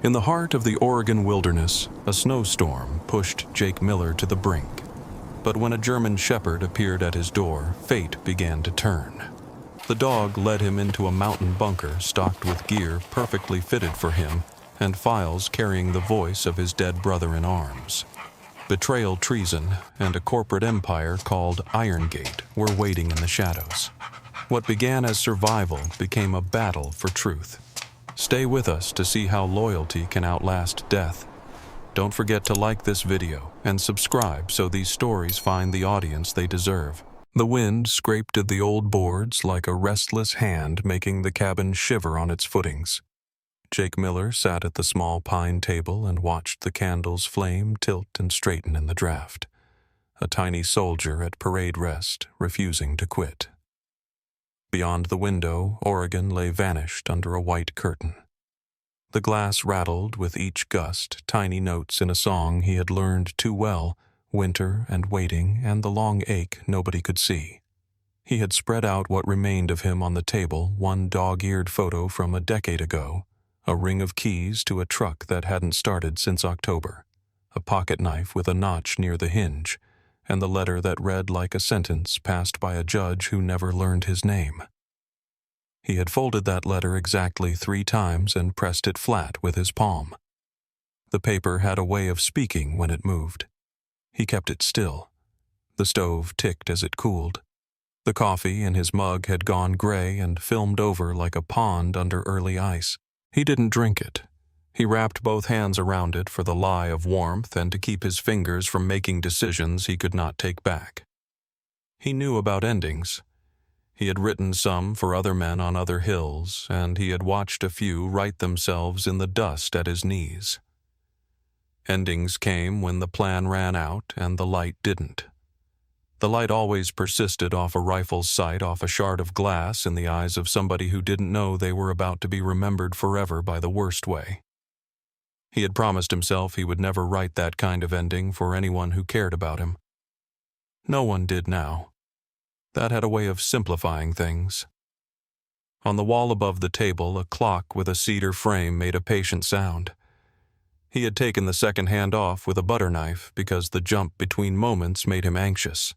In the heart of the Oregon wilderness, a snowstorm pushed Jake Miller to the brink. But when a German shepherd appeared at his door, fate began to turn. The dog led him into a mountain bunker stocked with gear perfectly fitted for him and files carrying the voice of his dead brother in arms. Betrayal, treason, and a corporate empire called Iron Gate were waiting in the shadows. What began as survival became a battle for truth. Stay with us to see how loyalty can outlast death. Don't forget to like this video and subscribe so these stories find the audience they deserve. The wind scraped at the old boards like a restless hand, making the cabin shiver on its footings. Jake Miller sat at the small pine table and watched the candles flame, tilt, and straighten in the draft. A tiny soldier at parade rest, refusing to quit. Beyond the window, Oregon lay vanished under a white curtain. The glass rattled with each gust, tiny notes in a song he had learned too well, winter and waiting and the long ache nobody could see. He had spread out what remained of him on the table, one dog-eared photo from a decade ago, a ring of keys to a truck that hadn't started since October, a pocket knife with a notch near the hinge, and the letter that read like a sentence passed by a judge who never learned his name. He had folded that letter exactly 3 times and pressed it flat with his palm. The paper had a way of speaking when it moved. He kept it still. The stove ticked as it cooled. The coffee in his mug had gone gray and filmed over like a pond under early ice. He didn't drink it. He wrapped both hands around it for the lie of warmth and to keep his fingers from making decisions he could not take back. He knew about endings. He had written some for other men on other hills, and he had watched a few write themselves in the dust at his knees. Endings came when the plan ran out and the light didn't. The light always persisted off a rifle's sight off a shard of glass in the eyes of somebody who didn't know they were about to be remembered forever by the worst way. He had promised himself he would never write that kind of ending for anyone who cared about him. No one did now. That had a way of simplifying things. On the wall above the table, a clock with a cedar frame made a patient sound. He had taken the second hand off with a butter knife because the jump between moments made him anxious.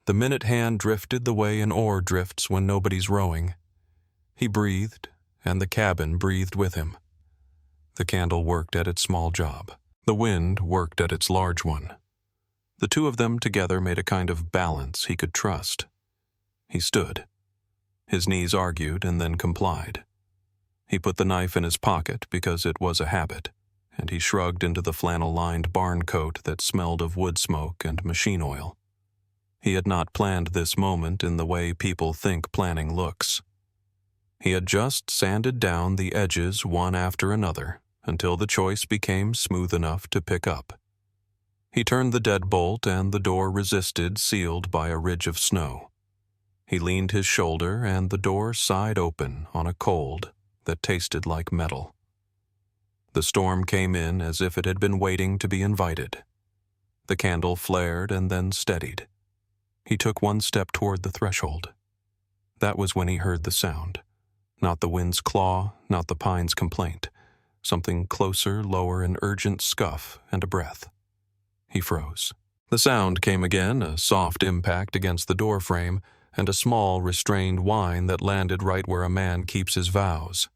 The minute hand drifted the way an oar drifts when nobody's rowing. He breathed, and the cabin breathed with him. The candle worked at its small job. The wind worked at its large one. The two of them together made a kind of balance he could trust. He stood. His knees argued and then complied. He put the knife in his pocket because it was a habit, and he shrugged into the flannel-lined barn coat that smelled of wood smoke and machine oil. He had not planned this moment in the way people think planning looks. He had just sanded down the edges one after another until the choice became smooth enough to pick up. He turned the deadbolt and the door resisted, sealed by a ridge of snow. He leaned his shoulder and the door sighed open on a cold that tasted like metal. The storm came in as if it had been waiting to be invited. The candle flared and then steadied. He took one step toward the threshold. That was when he heard the sound. Not the wind's claw, not the pine's complaint. Something closer, lower, an urgent scuff and a breath. He froze. The sound came again, a soft impact against the door frame, and a small, restrained whine that landed right where a man keeps his vows.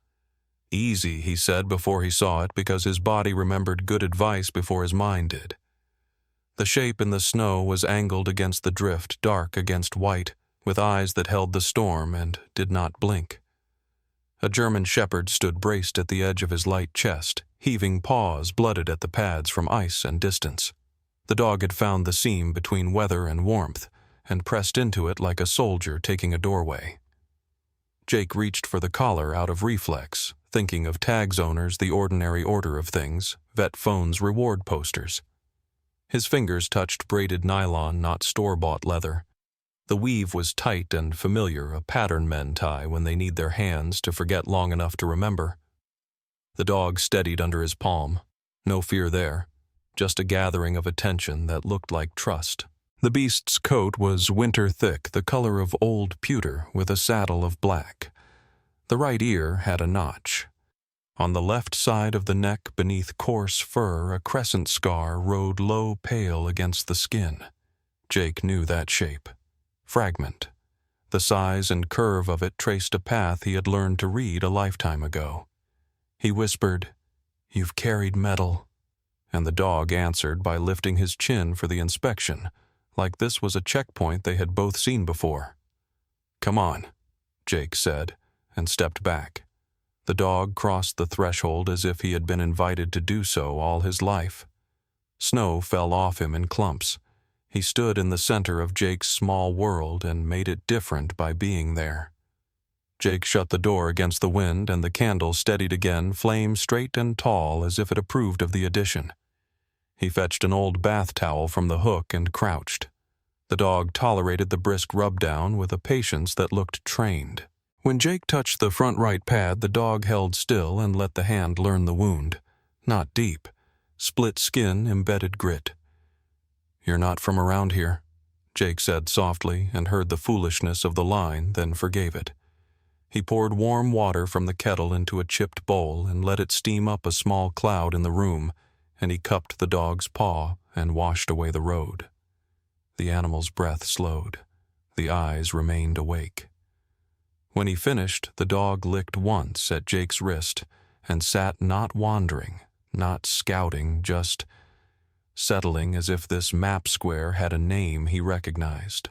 Easy, he said before he saw it, because his body remembered good advice before his mind did. The shape in the snow was angled against the drift, dark against white, with eyes that held the storm and did not blink. A German shepherd stood braced at the edge of his light chest, heaving paws blooded at the pads from ice and distance. The dog had found the seam between weather and warmth, and pressed into it like a soldier taking a doorway. Jake reached for the collar out of reflex, thinking of tags owners the ordinary order of things, vet phones reward posters. His fingers touched braided nylon, not store-bought leather. The weave was tight and familiar, a pattern men tie when they need their hands to forget long enough to remember. The dog steadied under his palm. No fear there, just a gathering of attention that looked like trust. The beast's coat was winter thick, the color of old pewter, with a saddle of black. The right ear had a notch. On the left side of the neck beneath coarse fur, a crescent scar rode low pale against the skin. Jake knew that shape. Fragment. The size and curve of it traced a path he had learned to read a lifetime ago. He whispered, "You've carried metal," and the dog answered by lifting his chin for the inspection, like this was a checkpoint they had both seen before. "Come on," Jake said, and stepped back. The dog crossed the threshold as if he had been invited to do so all his life. Snow fell off him in clumps. He stood in the center of Jake's small world and made it different by being there. Jake shut the door against the wind, and the candle steadied again, flame straight and tall as if it approved of the addition. He fetched an old bath towel from the hook and crouched. The dog tolerated the brisk rub-down with a patience that looked trained. When Jake touched the front right pad, the dog held still and let the hand learn the wound. Not deep. Split skin, embedded grit. "You're not from around here," Jake said softly, and heard the foolishness of the line, then forgave it. He poured warm water from the kettle into a chipped bowl and let it steam up a small cloud in the room, and he cupped the dog's paw and washed away the road. The animal's breath slowed. The eyes remained awake. When he finished, the dog licked once at Jake's wrist and sat not wandering, not scouting, just settling as if this map square had a name he recognized.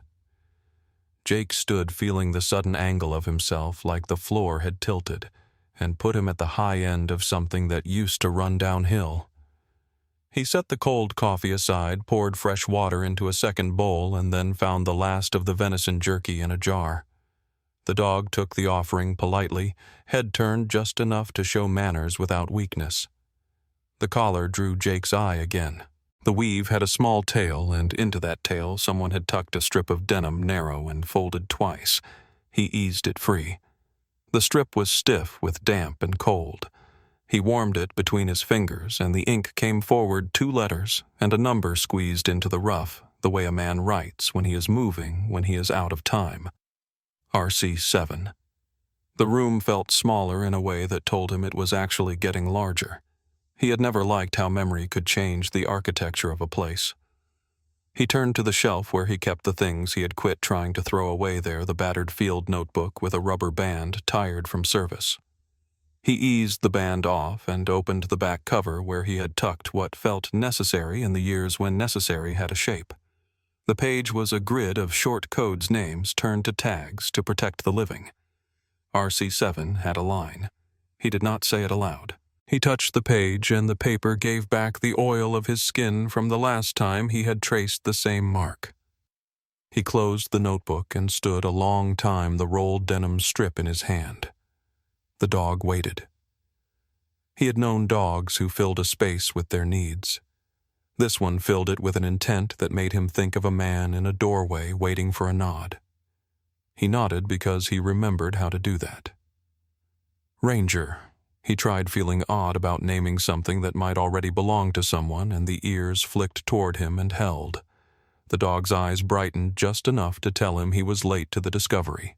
Jake stood feeling the sudden angle of himself like the floor had tilted and put him at the high end of something that used to run downhill. He set the cold coffee aside, poured fresh water into a second bowl, and then found the last of the venison jerky in a jar. The dog took the offering politely, head turned just enough to show manners without weakness. The collar drew Jake's eye again. The weave had a small tail, and into that tail someone had tucked a strip of denim narrow and folded twice. He eased it free. The strip was stiff with damp and cold. He warmed it between his fingers, and the ink came forward 2 letters and a number squeezed into the rough, the way a man writes when he is moving, when he is out of time. RC7. The room felt smaller in a way that told him it was actually getting larger. He had never liked how memory could change the architecture of a place. He turned to the shelf where he kept the things he had quit trying to throw away there, the battered field notebook with a rubber band tired from service. He eased the band off and opened the back cover where he had tucked what felt necessary in the years when necessary had a shape. The page was a grid of short codes names turned to tags to protect the living. RC7 had a line. He did not say it aloud. He touched the page, and the paper gave back the oil of his skin from the last time he had traced the same mark. He closed the notebook and stood a long time, the rolled denim strip in his hand. The dog waited. He had known dogs who filled a space with their needs. This one filled it with an intent that made him think of a man in a doorway waiting for a nod. He nodded because he remembered how to do that. Ranger. He tried feeling odd about naming something that might already belong to someone, and the ears flicked toward him and held. The dog's eyes brightened just enough to tell him he was late to the discovery.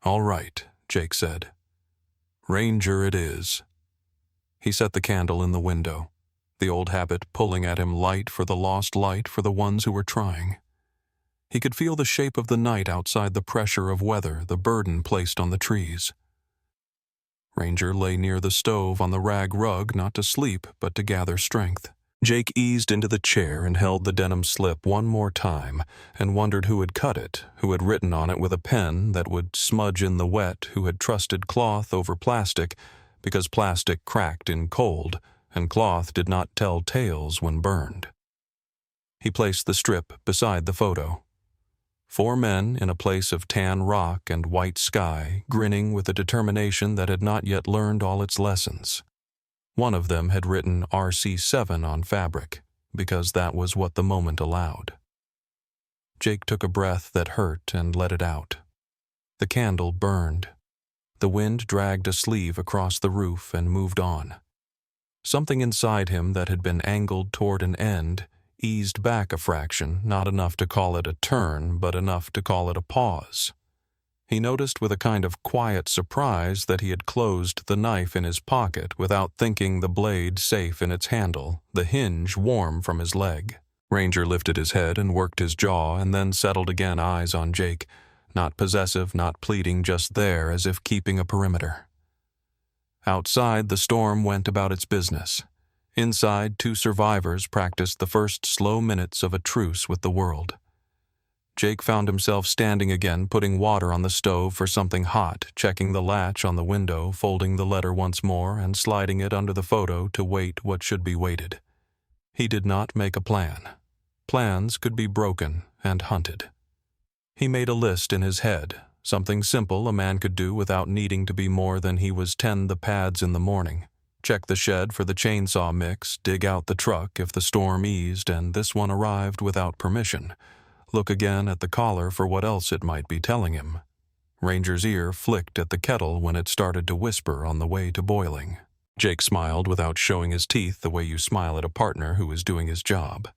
"All right," Jake said. "Ranger it is." He set the candle in the window, the old habit pulling at him, light for the lost light for the ones who were trying. He could feel the shape of the night outside, the pressure of weather, the burden placed on the trees. Ranger lay near the stove on the rag rug, not to sleep, but to gather strength. Jake eased into the chair and held the denim slip one more time, and wondered who had cut it, who had written on it with a pen that would smudge in the wet, who had trusted cloth over plastic, because plastic cracked in cold, and cloth did not tell tales when burned. He placed the strip beside the photo. 4 men in a place of tan rock and white sky, grinning with a determination that had not yet learned all its lessons. One of them had written RC7 on fabric, because that was what the moment allowed. Jake took a breath that hurt and let it out. The candle burned. The wind dragged a sleeve across the roof and moved on. Something inside him that had been angled toward an end eased back a fraction, not enough to call it a turn, but enough to call it a pause. He noticed with a kind of quiet surprise that he had closed the knife in his pocket without thinking the blade safe in its handle, the hinge warm from his leg. Ranger lifted his head and worked his jaw and then settled again, eyes on Jake, not possessive, not pleading, just there as if keeping a perimeter. Outside, the storm went about its business. Inside, 2 survivors practiced the first slow minutes of a truce with the world. Jake found himself standing again, putting water on the stove for something hot, checking the latch on the window, folding the letter once more, and sliding it under the photo to wait what should be waited. He did not make a plan. Plans could be broken and hunted. He made a list in his head, something simple a man could do without needing to be more than he was. Tend the pads in the morning, check the shed for the chainsaw mix, dig out the truck if the storm eased and this one arrived without permission. Look again at the collar for what else it might be telling him. Ranger's ear flicked at the kettle when it started to whisper on the way to boiling. Jake smiled without showing his teeth, the way you smile at a partner who is doing his job.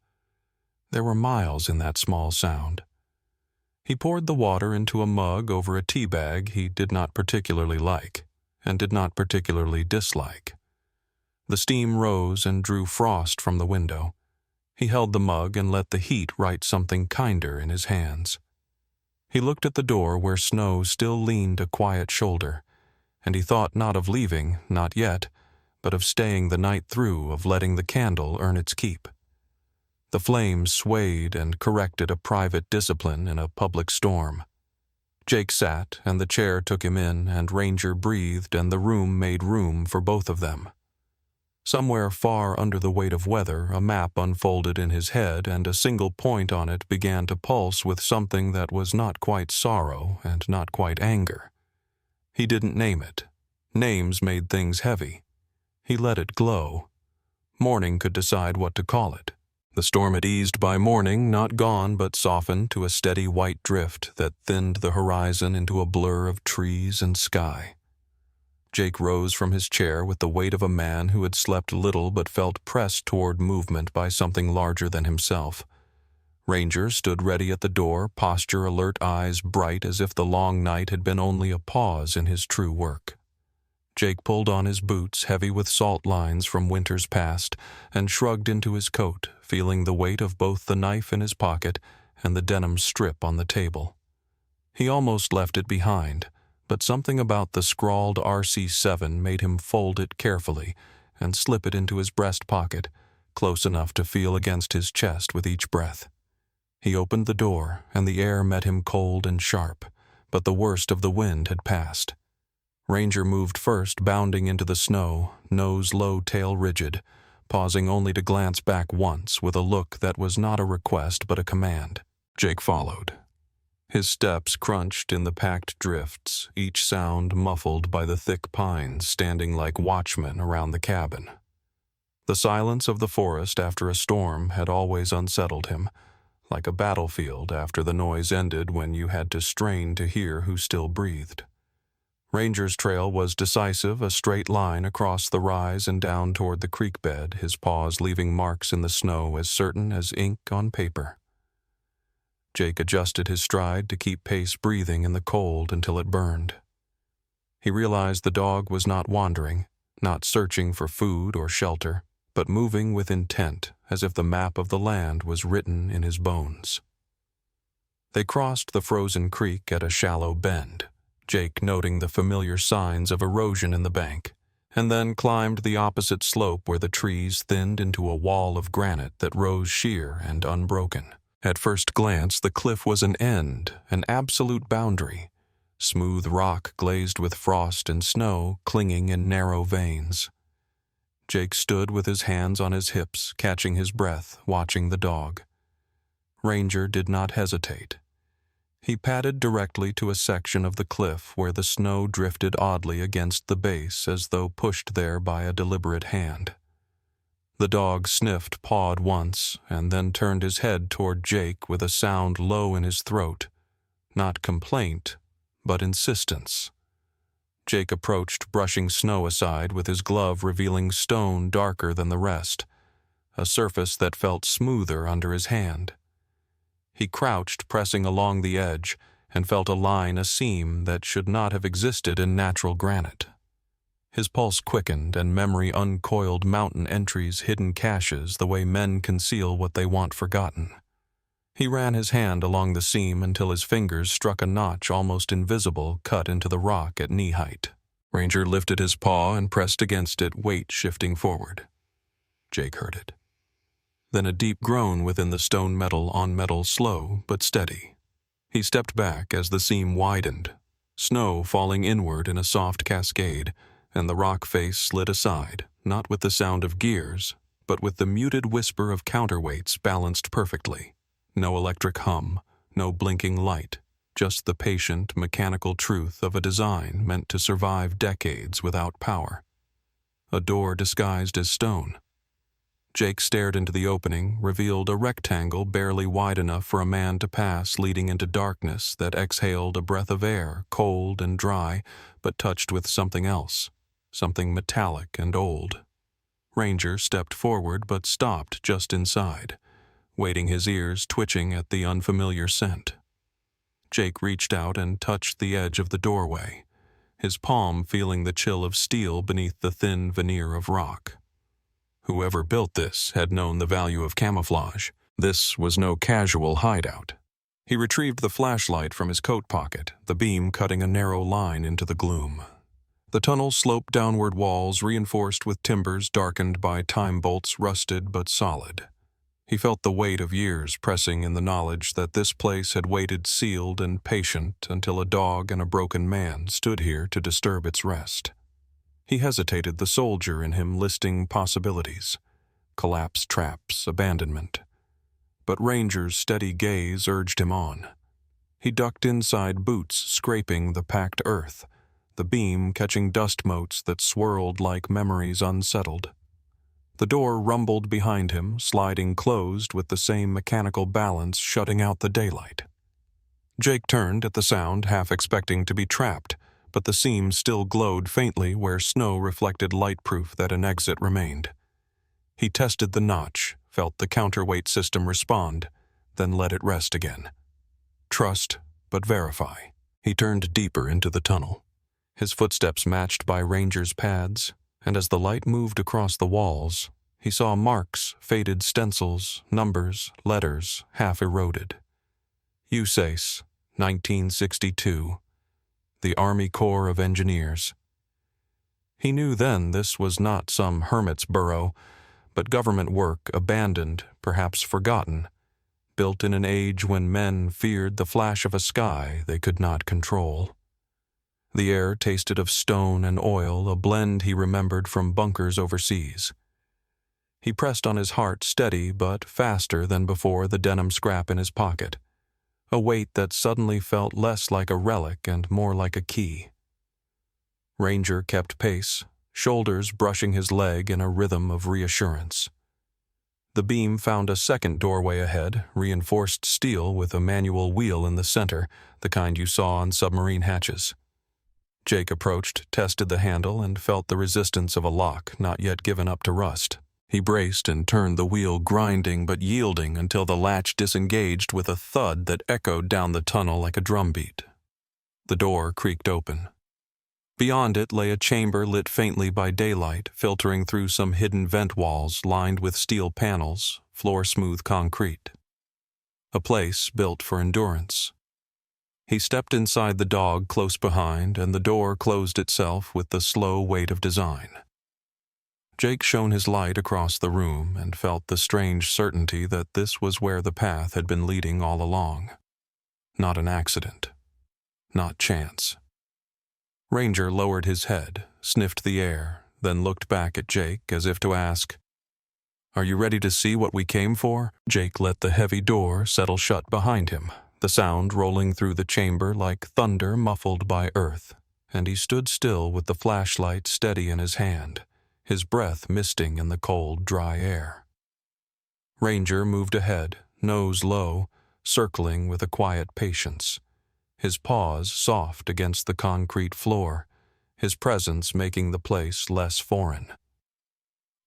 There were miles in that small sound. He poured the water into a mug over a tea bag he did not particularly like, and did not particularly dislike. The steam rose and drew frost from the window. He held the mug and let the heat write something kinder in his hands. He looked at the door where snow still leaned a quiet shoulder, and he thought not of leaving, not yet, but of staying the night through, of letting the candle earn its keep. The flames swayed and corrected a private discipline in a public storm. Jake sat, and the chair took him in, and Ranger breathed, and the room made room for both of them. Somewhere far under the weight of weather, a map unfolded in his head, and a single point on it began to pulse with something that was not quite sorrow and not quite anger. He didn't name it. Names made things heavy. He let it glow. Morning could decide what to call it. The storm had eased by morning, not gone but softened to a steady white drift that thinned the horizon into a blur of trees and sky. Jake rose from his chair with the weight of a man who had slept little but felt pressed toward movement by something larger than himself. Ranger stood ready at the door, posture alert, eyes bright as if the long night had been only a pause in his true work. Jake pulled on his boots, heavy with salt lines from winters past, and shrugged into his coat, feeling the weight of both the knife in his pocket and the denim strip on the table. He almost left it behind, but something about the scrawled RC7 made him fold it carefully and slip it into his breast pocket, close enough to feel against his chest with each breath. He opened the door, and the air met him cold and sharp, but the worst of the wind had passed. Ranger moved first, bounding into the snow, nose low, tail rigid, pausing only to glance back once with a look that was not a request but a command. Jake followed. His steps crunched in the packed drifts, each sound muffled by the thick pines standing like watchmen around the cabin. The silence of the forest after a storm had always unsettled him, like a battlefield after the noise ended when you had to strain to hear who still breathed. Ranger's trail was decisive, a straight line across the rise and down toward the creek bed, his paws leaving marks in the snow as certain as ink on paper. Jake adjusted his stride to keep pace, breathing in the cold until it burned. He realized the dog was not wandering, not searching for food or shelter, but moving with intent, as if the map of the land was written in his bones. They crossed the frozen creek at a shallow bend, Jake noting the familiar signs of erosion in the bank, and then climbed the opposite slope where the trees thinned into a wall of granite that rose sheer and unbroken. At first glance, the cliff was an end, an absolute boundary, smooth rock glazed with frost and snow clinging in narrow veins. Jake stood with his hands on his hips, catching his breath, watching the dog. Ranger did not hesitate. He padded directly to a section of the cliff where the snow drifted oddly against the base as though pushed there by a deliberate hand. The dog sniffed, pawed once, and then turned his head toward Jake with a sound low in his throat. Not complaint, but insistence. Jake approached, brushing snow aside with his glove revealing stone darker than the rest, a surface that felt smoother under his hand. He crouched, pressing along the edge, and felt a line, a seam that should not have existed in natural granite. His pulse quickened and memory uncoiled mountain entries, hidden caches, the way men conceal what they want forgotten. He ran his hand along the seam until his fingers struck a notch almost invisible cut into the rock at knee height. Ranger lifted his paw and pressed against it, weight shifting forward. Jake heard it. Then a deep groan within the stone metal on metal, slow but steady. He stepped back as the seam widened, snow falling inward in a soft cascade, and the rock face slid aside, not with the sound of gears, but with the muted whisper of counterweights balanced perfectly. No electric hum, no blinking light, just the patient, mechanical truth of a design meant to survive decades without power. A door disguised as stone. Jake stared into the opening, revealed a rectangle barely wide enough for a man to pass, leading into darkness that exhaled a breath of air, cold and dry, but touched with something else, something metallic and old. Ranger stepped forward but stopped just inside, waiting, his ears twitching at the unfamiliar scent. Jake reached out and touched the edge of the doorway, his palm feeling the chill of steel beneath the thin veneer of rock. Whoever built this had known the value of camouflage. This was no casual hideout. He retrieved the flashlight from his coat pocket, the beam cutting a narrow line into the gloom. The tunnel sloped downward, walls reinforced with timbers darkened by time bolts, rusted but solid. He felt the weight of years pressing in the knowledge that this place had waited sealed and patient until a dog and a broken man stood here to disturb its rest. He hesitated, the soldier in him listing possibilities: collapse, traps, abandonment. But Ranger's steady gaze urged him on. He ducked inside, boots scraping the packed earth, the beam catching dust motes that swirled like memories unsettled. The door rumbled behind him, sliding closed with the same mechanical balance, shutting out the daylight. Jake turned at the sound, half expecting to be trapped, but the seam still glowed faintly where snow reflected light, proof that an exit remained. He tested the notch, felt the counterweight system respond, then let it rest again. Trust, but verify. He turned deeper into the tunnel, his footsteps matched by Ranger's pads, and as the light moved across the walls, he saw marks, faded stencils, numbers, letters, half eroded. USACE, 1962, the Army Corps of Engineers. He knew then this was not some hermit's burrow, but government work, abandoned, perhaps forgotten, built in an age when men feared the flash of a sky they could not control. The air tasted of stone and oil, a blend he remembered from bunkers overseas. He pressed on his heart, steady but faster than before, the denim scrap in his pocket, a weight that suddenly felt less like a relic and more like a key. Ranger kept pace, shoulders brushing his leg in a rhythm of reassurance. The beam found a second doorway ahead, reinforced steel with a manual wheel in the center, the kind you saw on submarine hatches. Jake approached, tested the handle, and felt the resistance of a lock not yet given up to rust. He braced and turned the wheel, grinding but yielding until the latch disengaged with a thud that echoed down the tunnel like a drumbeat. The door creaked open. Beyond it lay a chamber lit faintly by daylight, filtering through some hidden vent walls lined with steel panels, floor-smooth concrete. A place built for endurance. He stepped inside, the dog close behind, and the door closed itself with the slow weight of design. Jake shone his light across the room and felt the strange certainty that this was where the path had been leading all along. Not an accident. Not chance. Ranger lowered his head, sniffed the air, then looked back at Jake as if to ask, "Are you ready to see what we came for?" Jake let the heavy door settle shut behind him, the sound rolling through the chamber like thunder muffled by earth, and he stood still with the flashlight steady in his hand, his breath misting in the cold, dry air. Ranger moved ahead, nose low, circling with a quiet patience, his paws soft against the concrete floor, his presence making the place less foreign.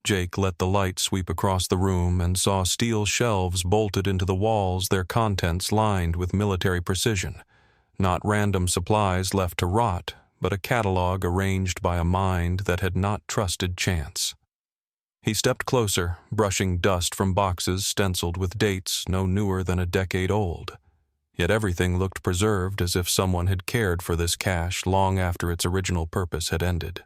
Jake let the light sweep across the room and saw steel shelves bolted into the walls, their contents lined with military precision. Not random supplies left to rot, but a catalog arranged by a mind that had not trusted chance. He stepped closer, brushing dust from boxes stenciled with dates no newer than a decade old. Yet everything looked preserved, as if someone had cared for this cache long after its original purpose had ended.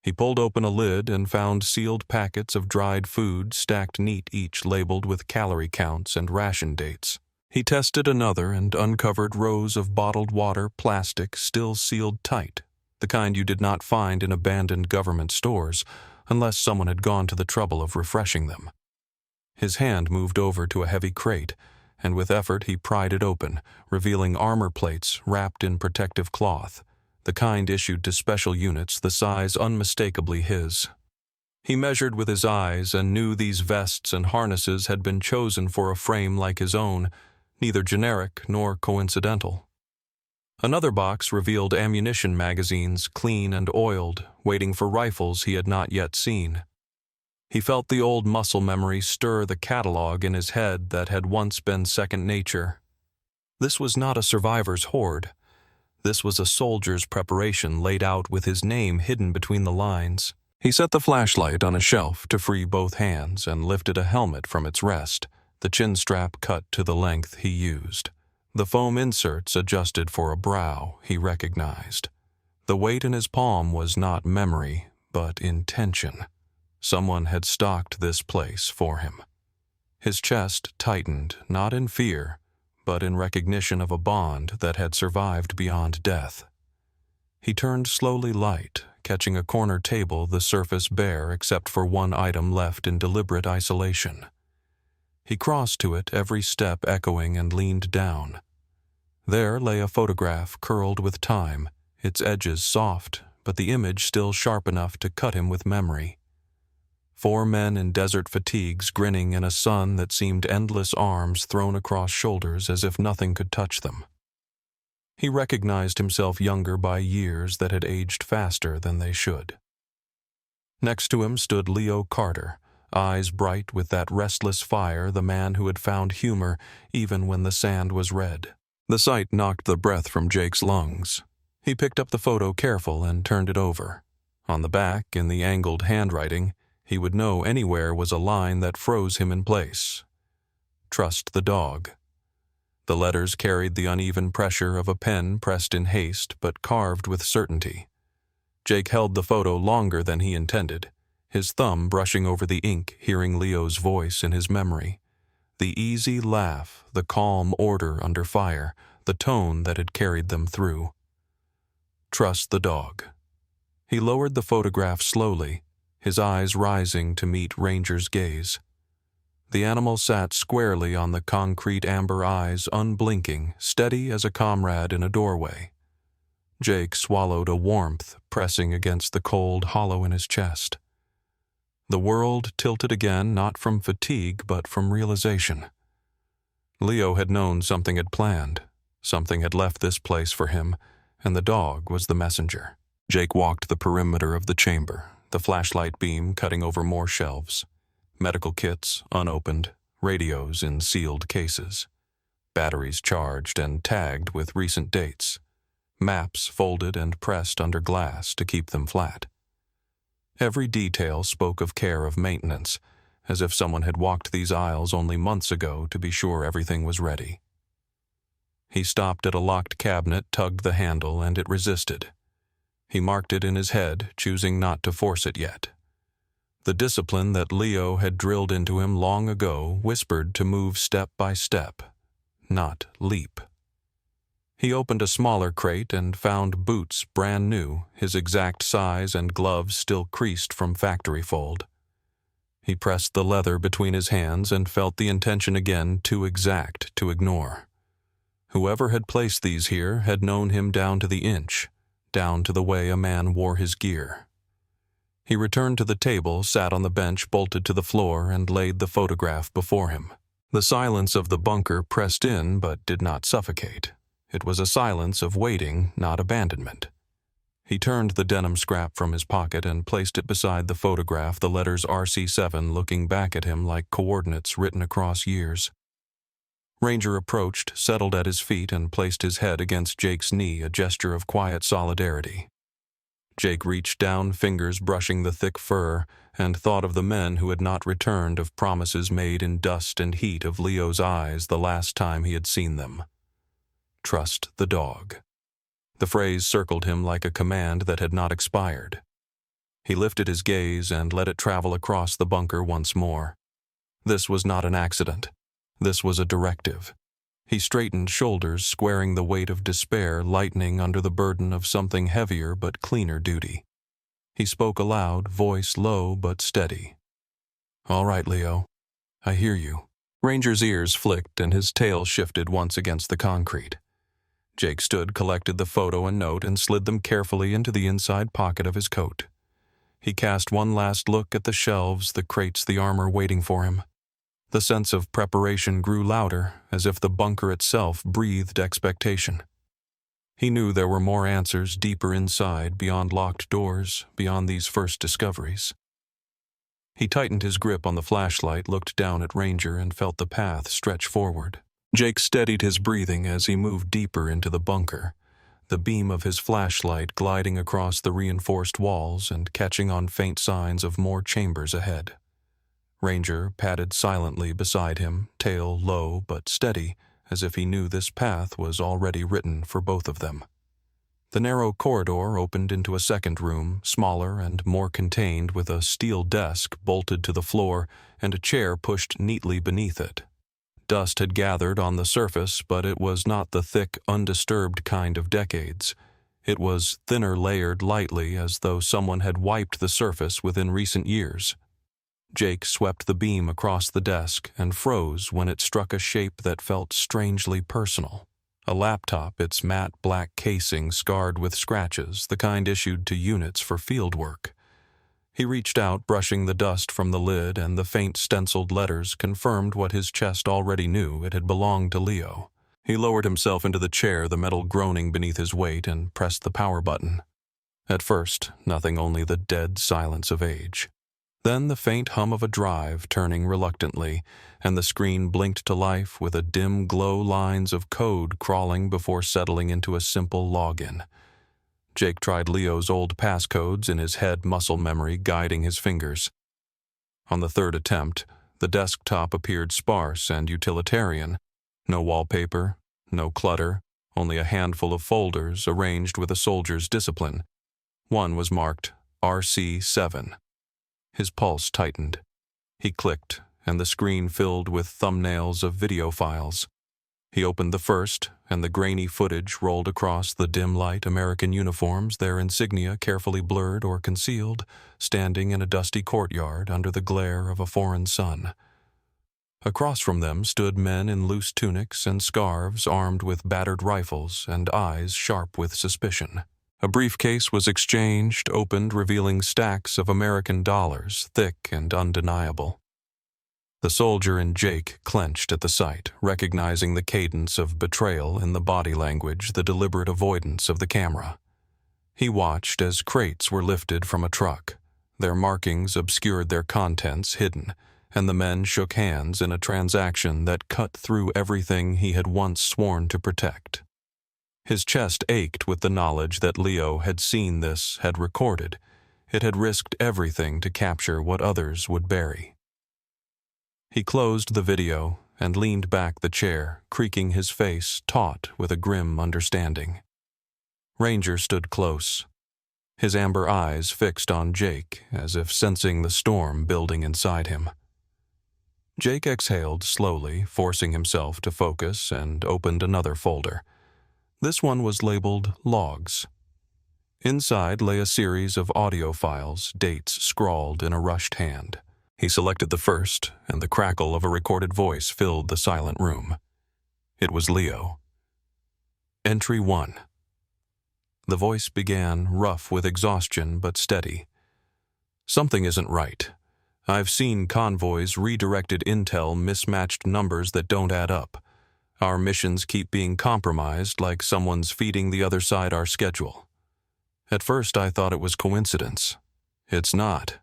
He pulled open a lid and found sealed packets of dried food stacked neat, each labeled with calorie counts and ration dates. He tested another and uncovered rows of bottled water, plastic, still sealed tight, the kind you did not find in abandoned government stores unless someone had gone to the trouble of refreshing them. His hand moved over to a heavy crate, and with effort he pried it open, revealing armor plates wrapped in protective cloth, the kind issued to special units, the size unmistakably his. He measured with his eyes and knew these vests and harnesses had been chosen for a frame like his own, neither generic nor coincidental. Another box revealed ammunition magazines, clean and oiled, waiting for rifles he had not yet seen. He felt the old muscle memory stir the catalog in his head that had once been second nature. This was not a survivor's hoard. This was a soldier's preparation laid out with his name hidden between the lines. He set the flashlight on a shelf to free both hands and lifted a helmet from its rest, the chin strap cut to the length he used. The foam inserts adjusted for a brow he recognized. The weight in his palm was not memory, but intention. Someone had stocked this place for him. His chest tightened, not in fear, but in recognition of a bond that had survived beyond death. He turned slowly light, catching a corner table, the surface bare except for one item left in deliberate isolation. He crossed to it, every step echoing, and leaned down. There lay a photograph curled with time, its edges soft, but the image still sharp enough to cut him with memory. 4 men in desert fatigues grinning in a sun that seemed endless arms thrown across shoulders as if nothing could touch them. He recognized himself younger by years that had aged faster than they should. Next to him stood Leo Carter, eyes bright with that restless fire, the man who had found humor even when the sand was red. The sight knocked the breath from Jake's lungs. He picked up the photo careful and turned it over. On the back, in the angled handwriting, he would know anywhere was a line that froze him in place. Trust the dog. The letters carried the uneven pressure of a pen pressed in haste but carved with certainty. Jake held the photo longer than he intended, his thumb brushing over the ink, hearing Leo's voice in his memory. The easy laugh, the calm order under fire, the tone that had carried them through. Trust the dog. He lowered the photograph slowly, his eyes rising to meet Ranger's gaze. The animal sat squarely on the concrete, amber eyes unblinking, steady as a comrade in a doorway. Jake swallowed a warmth pressing against the cold hollow in his chest. The world tilted again, not from fatigue but from realization. Leo had known something had planned, something had left this place for him, and the dog was the messenger. Jake walked the perimeter of the chamber, the flashlight beam cutting over more shelves. Medical kits unopened, radios in sealed cases, batteries charged and tagged with recent dates, maps folded and pressed under glass to keep them flat. Every detail spoke of care, of maintenance, as if someone had walked these aisles only months ago to be sure everything was ready. He stopped at a locked cabinet, tugged the handle, and it resisted. He marked it in his head, choosing not to force it yet. The discipline that Leo had drilled into him long ago whispered to move step by step, not leap. He opened a smaller crate and found boots brand new, his exact size, and gloves still creased from factory fold. He pressed the leather between his hands and felt the intention again too exact to ignore. Whoever had placed these here had known him down to the inch, down to the way a man wore his gear. He returned to the table, sat on the bench bolted to the floor, and laid the photograph before him. The silence of the bunker pressed in but did not suffocate. It was a silence of waiting, not abandonment. He turned the denim scrap from his pocket and placed it beside the photograph, the letters RC7 looking back at him like coordinates written across years. Ranger approached, settled at his feet, and placed his head against Jake's knee, a gesture of quiet solidarity. Jake reached down, fingers brushing the thick fur, and thought of the men who had not returned, of promises made in dust and heat, of Leo's eyes the last time he had seen them. Trust the dog. The phrase circled him like a command that had not expired. He lifted his gaze and let it travel across the bunker once more. This was not an accident. This was a directive. He straightened shoulders, squaring the weight of despair lightening under the burden of something heavier but cleaner duty. He spoke aloud, voice low but steady. "All right, Leo. I hear you." Ranger's ears flicked and his tail shifted once against the concrete. Jake stood, collected the photo and note, and slid them carefully into the inside pocket of his coat. He cast one last look at the shelves, the crates, the armor waiting for him. The sense of preparation grew louder, as if the bunker itself breathed expectation. He knew there were more answers deeper inside, beyond locked doors, beyond these first discoveries. He tightened his grip on the flashlight, looked down at Ranger, and felt the path stretch forward. Jake steadied his breathing as he moved deeper into the bunker, the beam of his flashlight gliding across the reinforced walls and catching on faint signs of more chambers ahead. Ranger padded silently beside him, tail low but steady, as if he knew this path was already written for both of them. The narrow corridor opened into a second room, smaller and more contained, with a steel desk bolted to the floor and a chair pushed neatly beneath it. Dust had gathered on the surface, but it was not the thick, undisturbed kind of decades. It was thinner, layered lightly, as though someone had wiped the surface within recent years. Jake swept the beam across the desk and froze when it struck a shape that felt strangely personal. A laptop, its matte black casing scarred with scratches, the kind issued to units for field work. He reached out, brushing the dust from the lid, and the faint stenciled letters confirmed what his chest already knew: it had belonged to Leo. He lowered himself into the chair, the metal groaning beneath his weight, and pressed the power button. At first, nothing, only the dead silence of age. Then the faint hum of a drive turning reluctantly, and the screen blinked to life with a dim glow, lines of code crawling before settling into a simple login. Jake tried Leo's old passcodes in his head, muscle memory guiding his fingers. On the third attempt, the desktop appeared sparse and utilitarian. No wallpaper, no clutter, only a handful of folders arranged with a soldier's discipline. One was marked RC7. His pulse tightened. He clicked, and the screen filled with thumbnails of video files. He opened the first, and the grainy footage rolled across the dim light: American uniforms, their insignia carefully blurred or concealed, standing in a dusty courtyard under the glare of a foreign sun. Across from them stood men in loose tunics and scarves, armed with battered rifles and eyes sharp with suspicion. A briefcase was exchanged, opened, revealing stacks of American dollars, thick and undeniable. The soldier in Jake clenched at the sight, recognizing the cadence of betrayal in the body language, the deliberate avoidance of the camera. He watched as crates were lifted from a truck. Their markings obscured their contents, hidden, and the men shook hands in a transaction that cut through everything he had once sworn to protect. His chest ached with the knowledge that Leo had seen this, had recorded. It had risked everything to capture what others would bury. He closed the video and leaned back the chair, creaking his face taut with a grim understanding. Ranger stood close, his amber eyes fixed on Jake, as if sensing the storm building inside him. Jake exhaled slowly, forcing himself to focus, and opened another folder. This one was labeled Logs. Inside lay a series of audio files, dates scrawled in a rushed hand. He selected the first, and the crackle of a recorded voice filled the silent room. It was Leo. Entry 1. The voice began, rough with exhaustion but steady. Something isn't right. I've seen convoys, redirected intel, mismatched numbers that don't add up. Our missions keep being compromised, like someone's feeding the other side our schedule. At first I thought it was coincidence. It's not.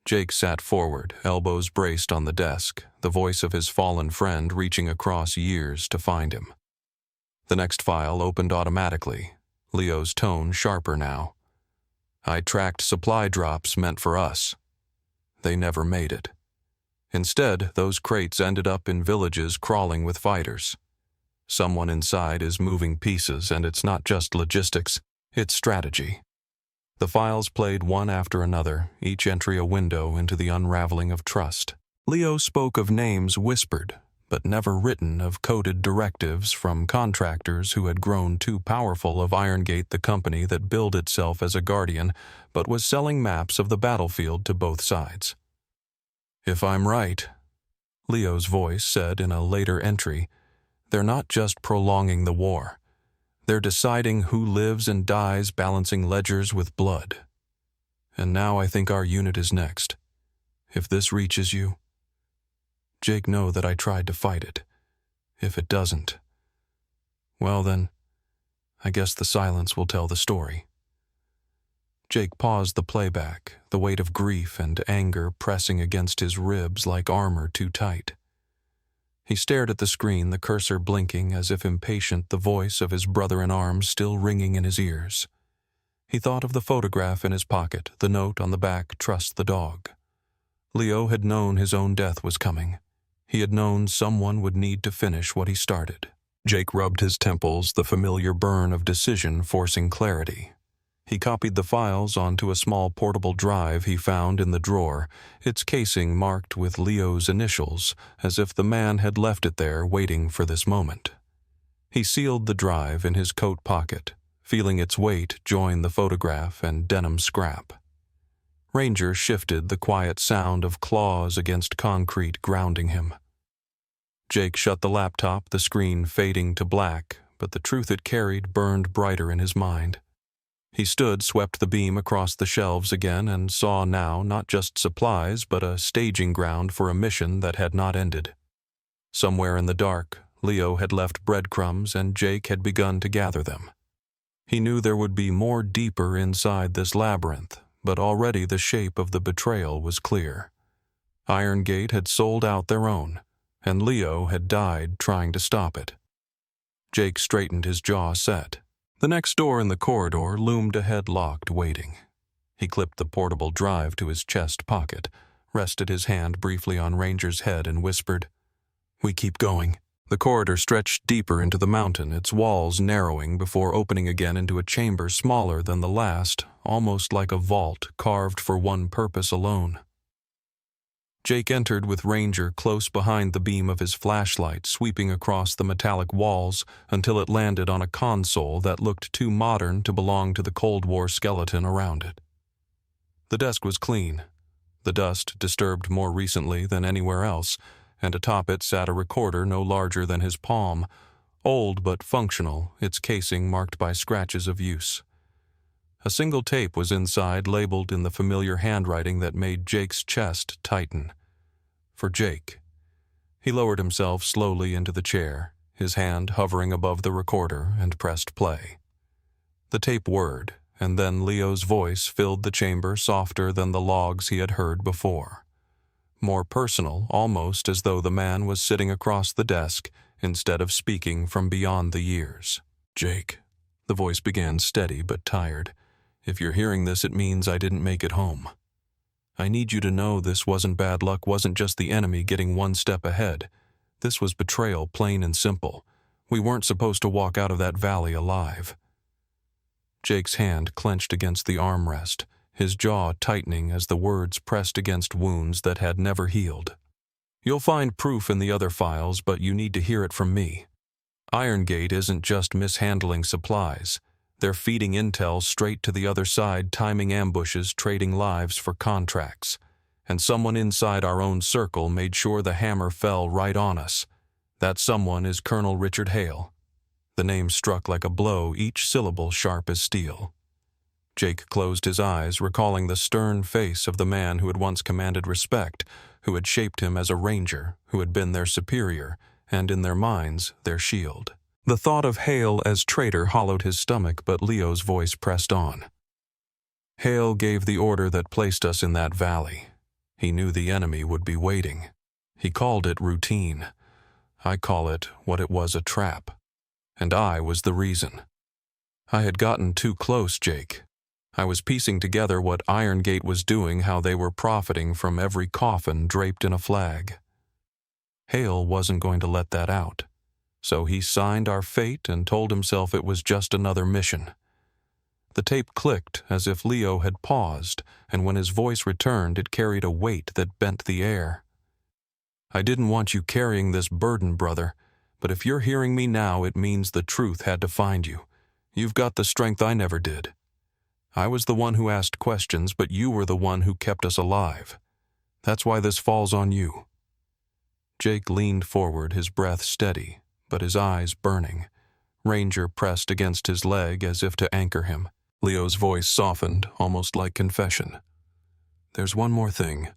Jake sat forward, elbows braced on the desk, the voice of his fallen friend reaching across years to find him. The next file opened automatically, Leo's tone sharper now. I tracked supply drops meant for us. They never made it. Instead, those crates ended up in villages crawling with fighters. Someone inside is moving pieces, and it's not just logistics, it's strategy. The files played one after another, each entry a window into the unraveling of trust. Leo spoke of names whispered, but never written, of coded directives from contractors who had grown too powerful of Irongate, the company that billed itself as a guardian, but was selling maps of the battlefield to both sides. If I'm right, Leo's voice said in a later entry, they're not just prolonging the war. They're deciding who lives and dies, balancing ledgers with blood. And now I think our unit is next. If this reaches you, Jake, know that I tried to fight it. If it doesn't, well then, I guess the silence will tell the story. Jake paused the playback, the weight of grief and anger pressing against his ribs like armor too tight. He stared at the screen, the cursor blinking as if impatient, the voice of his brother-in-arms still ringing in his ears. He thought of the photograph in his pocket, the note on the back, "Trust the dog." Leo had known his own death was coming. He had known someone would need to finish what he started. Jake rubbed his temples, the familiar burn of decision forcing clarity. He copied the files onto a small portable drive he found in the drawer, its casing marked with Leo's initials, as if the man had left it there waiting for this moment. He sealed the drive in his coat pocket, feeling its weight join the photograph and denim scrap. Ranger shifted, the quiet sound of claws against concrete grounding him. Jake shut the laptop, the screen fading to black, but the truth it carried burned brighter in his mind. He stood, swept the beam across the shelves again, and saw now not just supplies, but a staging ground for a mission that had not ended. Somewhere in the dark, Leo had left breadcrumbs, and Jake had begun to gather them. He knew there would be more deeper inside this labyrinth, but already the shape of the betrayal was clear. Irongate had sold out their own, and Leo had died trying to stop it. Jake straightened, his jaw set. The next door in the corridor loomed ahead, locked, waiting. He clipped the portable drive to his chest pocket, rested his hand briefly on Ranger's head, and whispered, "We keep going." The corridor stretched deeper into the mountain, its walls narrowing before opening again into a chamber smaller than the last, almost like a vault carved for one purpose alone. Jake entered with Ranger close behind the beam of his flashlight, sweeping across the metallic walls until it landed on a console that looked too modern to belong to the Cold War skeleton around it. The desk was clean, the dust disturbed more recently than anywhere else, and atop it sat a recorder no larger than his palm, old but functional, its casing marked by scratches of use. A single tape was inside, labeled in the familiar handwriting that made Jake's chest tighten. For Jake. He lowered himself slowly into the chair, his hand hovering above the recorder, and pressed play. The tape whirred, and then Leo's voice filled the chamber, softer than the logs he had heard before. More personal, almost as though the man was sitting across the desk instead of speaking from beyond the years. "Jake," the voice began, steady but tired. "If you're hearing this, it means I didn't make it home. I need you to know this wasn't bad luck, wasn't just the enemy getting one step ahead. This was betrayal, plain and simple. We weren't supposed to walk out of that valley alive." Jake's hand clenched against the armrest, his jaw tightening as the words pressed against wounds that had never healed. "You'll find proof in the other files, but you need to hear it from me. Irongate isn't just mishandling supplies. They're feeding intel straight to the other side, timing ambushes, trading lives for contracts. And someone inside our own circle made sure the hammer fell right on us. That someone is Colonel Richard Hale." The name struck like a blow, each syllable sharp as steel. Jake closed his eyes, recalling the stern face of the man who had once commanded respect, who had shaped him as a ranger, who had been their superior, and in their minds, their shield. The thought of Hale as traitor hollowed his stomach, but Leo's voice pressed on. "Hale gave the order that placed us in that valley. He knew the enemy would be waiting. He called it routine. I call it what it was, a trap. And I was the reason. I had gotten too close, Jake. I was piecing together what Irongate was doing, how they were profiting from every coffin draped in a flag. Hale wasn't going to let that out. So he signed our fate and told himself it was just another mission. The tape clicked as if Leo had paused, and when his voice returned, it carried a weight that bent the air. I didn't want you carrying this burden, brother, but if you're hearing me now, it means the truth had to find you. You've got the strength I never did. I was the one who asked questions, but you were the one who kept us alive. That's why this falls on you. Jake leaned forward, his breath steady, but his eyes burning. Ranger pressed against his leg as if to anchor him. Leo's voice softened, almost like confession. There's one more thing.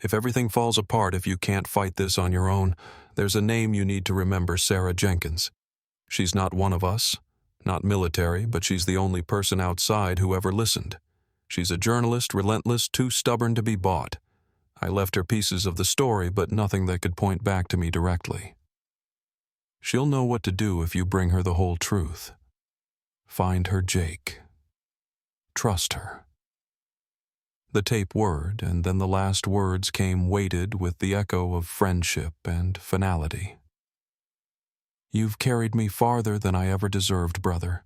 If everything falls apart, if you can't fight this on your own, there's a name you need to remember: Sarah Jenkins. She's not one of us, not military, but she's the only person outside who ever listened. She's a journalist, relentless, too stubborn to be bought. I left her pieces of the story, but nothing that could point back to me directly. She'll know what to do if you bring her the whole truth. Find her, Jake. Trust her. The tape whirred, and then the last words came weighted with the echo of friendship and finality. You've carried me farther than I ever deserved, brother.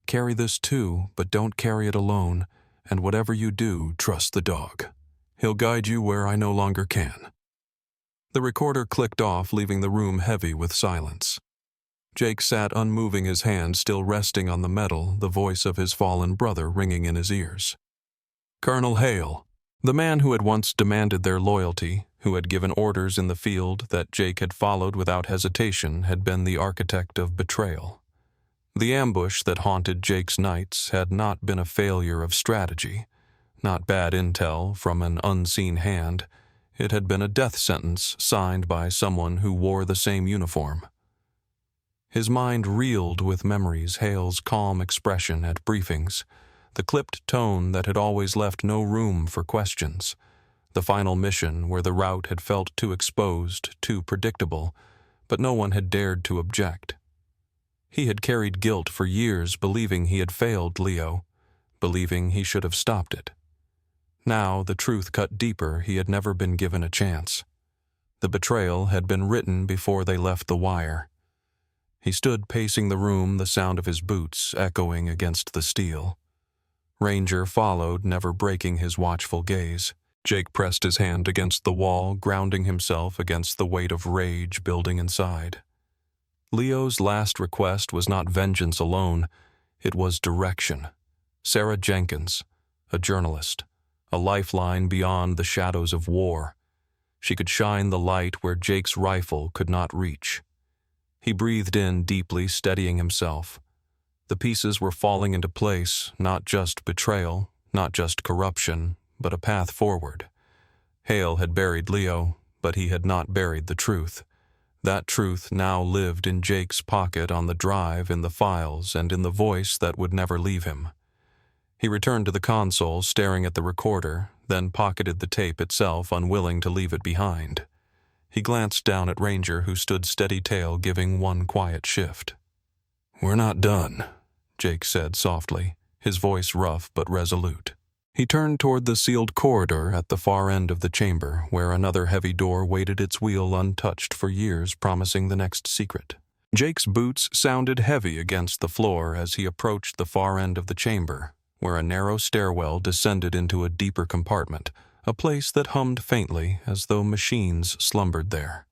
Carry this too, but don't carry it alone, and whatever you do, trust the dog. He'll guide you where I no longer can. The recorder clicked off, leaving the room heavy with silence. Jake sat unmoving, his hand still resting on the metal, the voice of his fallen brother ringing in his ears. Colonel Hale, the man who had once demanded their loyalty, who had given orders in the field that Jake had followed without hesitation, had been the architect of betrayal. The ambush that haunted Jake's nights had not been a failure of strategy, not bad intel from an unseen hand. It had been a death sentence signed by someone who wore the same uniform. His mind reeled with memories, Hale's calm expression at briefings, the clipped tone that had always left no room for questions, the final mission where the route had felt too exposed, too predictable, but no one had dared to object. He had carried guilt for years, believing he had failed Leo, believing he should have stopped it. Now the truth cut deeper. He had never been given a chance. The betrayal had been written before they left the wire. He stood pacing the room, the sound of his boots echoing against the steel. Ranger followed, never breaking his watchful gaze. Jake pressed his hand against the wall, grounding himself against the weight of rage building inside. Leo's last request was not vengeance alone, it was direction. Sarah Jenkins, a journalist, a lifeline beyond the shadows of war. She could shine the light where Jake's rifle could not reach. He breathed in deeply, steadying himself. The pieces were falling into place, not just betrayal, not just corruption, but a path forward. Hale had buried Leo, but he had not buried the truth. That truth now lived in Jake's pocket, on the drive, in the files, and in the voice that would never leave him. He returned to the console, staring at the recorder, then pocketed the tape itself, unwilling to leave it behind. He glanced down at Ranger, who stood steady tail, giving one quiet shift. "We're not done," Jake said softly, his voice rough but resolute. He turned toward the sealed corridor at the far end of the chamber, where another heavy door waited its wheel untouched for years, promising the next secret. Jake's boots sounded heavy against the floor as he approached the far end of the chamber, where a narrow stairwell descended into a deeper compartment, a place that hummed faintly as though machines slumbered there.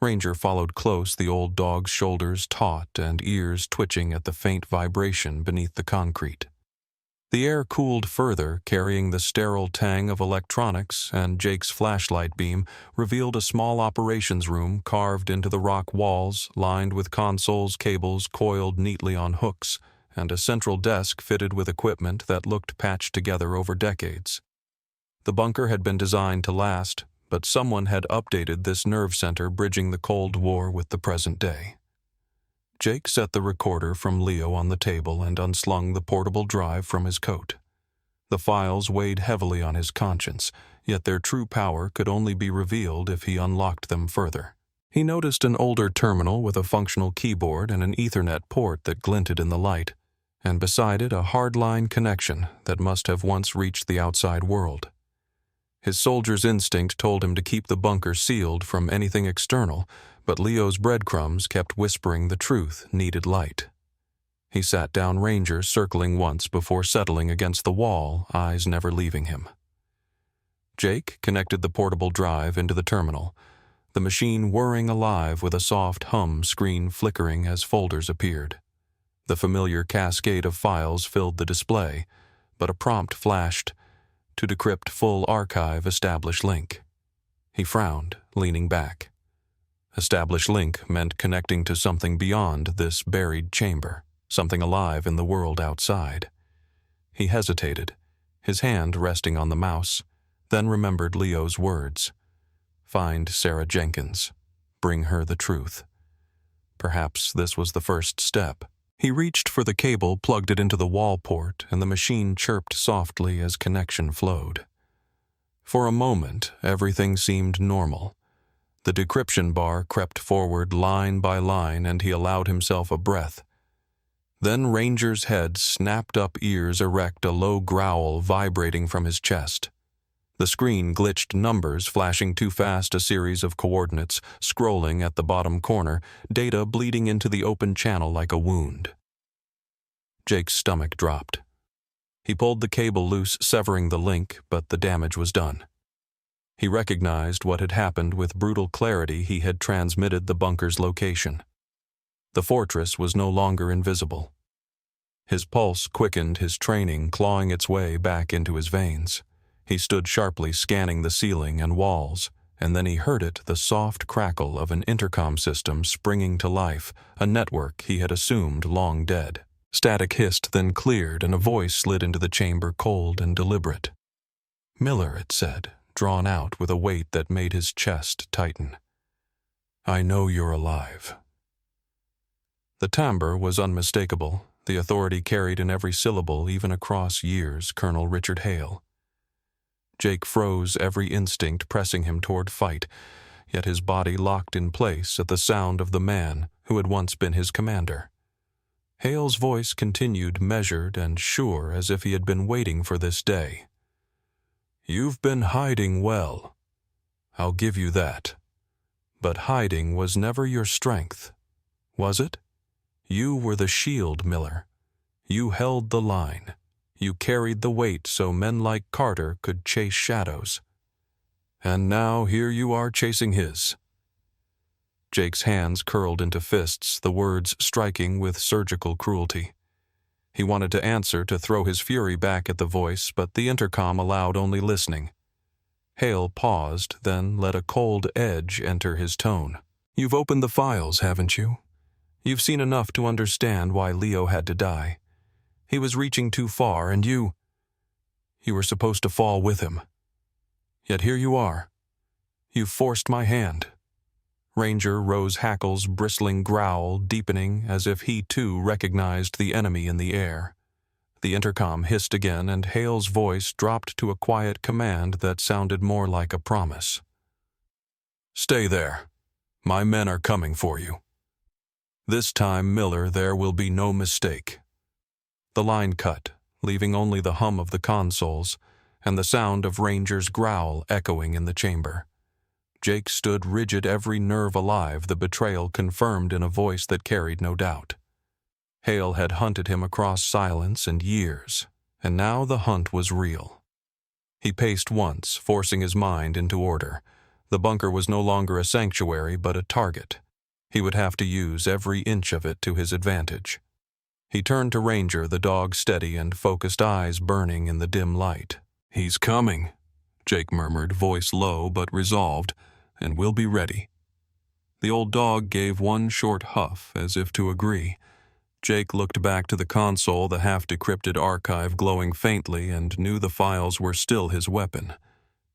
Ranger followed close, the old dog's shoulders taut and ears twitching at the faint vibration beneath the concrete. The air cooled further, carrying the sterile tang of electronics, and Jake's flashlight beam revealed a small operations room carved into the rock walls, lined with consoles, cables coiled neatly on hooks, and a central desk fitted with equipment that looked patched together over decades. The bunker had been designed to last, but someone had updated this nerve center, bridging the Cold War with the present day. Jake set the recorder from Leo on the table and unslung the portable drive from his coat. The files weighed heavily on his conscience, yet their true power could only be revealed if he unlocked them further. He noticed an older terminal with a functional keyboard and an Ethernet port that glinted in the light, and beside it a hardline connection that must have once reached the outside world. His soldier's instinct told him to keep the bunker sealed from anything external, but Leo's breadcrumbs kept whispering the truth needed light. He sat down Ranger, circling once before settling against the wall, eyes never leaving him. Jake connected the portable drive into the terminal, the machine whirring alive with a soft hum screen flickering as folders appeared. The familiar cascade of files filled the display, but a prompt flashed, "To decrypt full archive, establish link." He frowned, leaning back. Establish link meant connecting to something beyond this buried chamber, something alive in the world outside. He hesitated, his hand resting on the mouse, then remembered Leo's words. Find Sarah Jenkins. Bring her the truth. Perhaps this was the first step. He reached for the cable, plugged it into the wall port, and the machine chirped softly as connection flowed. For a moment, everything seemed normal. The decryption bar crept forward line by line, and he allowed himself a breath. Then Ranger's head snapped up, ears erect, a low growl vibrating from his chest. The screen glitched, numbers flashing too fast, a series of coordinates scrolling at the bottom corner, data bleeding into the open channel like a wound. Jake's stomach dropped. He pulled the cable loose, severing the link, but the damage was done. He recognized what had happened with brutal clarity. He had transmitted the bunker's location. The fortress was no longer invisible. His pulse quickened, his training clawing its way back into his veins. He stood sharply, scanning the ceiling and walls, and then he heard it, the soft crackle of an intercom system springing to life, a network he had assumed long dead. Static hissed, then cleared, and a voice slid into the chamber, cold and deliberate. "Miller," it said, drawn out with a weight that made his chest tighten. "I know you're alive." The timbre was unmistakable, the authority carried in every syllable, even across years. Colonel Richard Hale. Jake froze, every instinct pressing him toward fight, yet his body locked in place at the sound of the man who had once been his commander. Hale's voice continued, measured and sure, as if he had been waiting for this day. "You've been hiding well. I'll give you that. But hiding was never your strength, was it? You were the shield, Miller. You held the line. You carried the weight so men like Carter could chase shadows. And now here you are chasing his." Jake's hands curled into fists, the words striking with surgical cruelty. He wanted to answer, to throw his fury back at the voice, but the intercom allowed only listening. Hale paused, then let a cold edge enter his tone. "You've opened the files, haven't you? You've seen enough to understand why Leo had to die. He was reaching too far, and you were supposed to fall with him. Yet here you are. You've forced my hand." Ranger rose, Hackle's bristling growl deepening, as if he too recognized the enemy in the air. The intercom hissed again, and Hale's voice dropped to a quiet command that sounded more like a promise. "Stay there. My men are coming for you. This time, Miller, there will be no mistake." The line cut, leaving only the hum of the consoles and the sound of Ranger's growl echoing in the chamber. Jake stood rigid, every nerve alive, the betrayal confirmed in a voice that carried no doubt. Hale had hunted him across silence and years, and now the hunt was real. He paced once, forcing his mind into order. The bunker was no longer a sanctuary, but a target. He would have to use every inch of it to his advantage. He turned to Ranger, the dog steady and focused, eyes burning in the dim light. "He's coming," Jake murmured, voice low but resolved, "and we'll be ready." The old dog gave one short huff, as if to agree. Jake looked back to the console, the half-decrypted archive glowing faintly, and knew the files were still his weapon.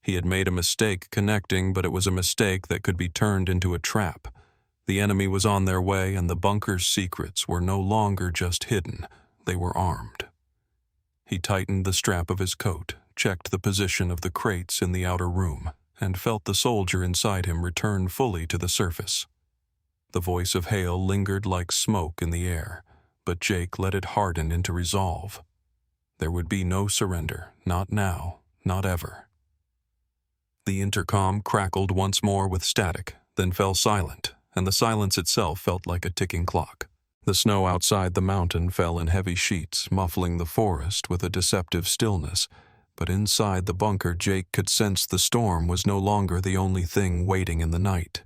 He had made a mistake connecting, but it was a mistake that could be turned into a trap. The enemy was on their way, and the bunker's secrets were no longer just hidden, they were armed. He tightened the strap of his coat, checked the position of the crates in the outer room, and felt the soldier inside him return fully to the surface. The voice of Hale lingered like smoke in the air, but Jake let it harden into resolve. There would be no surrender, not now, not ever. The intercom crackled once more with static, then fell silent, and the silence itself felt like a ticking clock. The snow outside the mountain fell in heavy sheets, muffling the forest with a deceptive stillness, but inside the bunker Jake could sense the storm was no longer the only thing waiting in the night.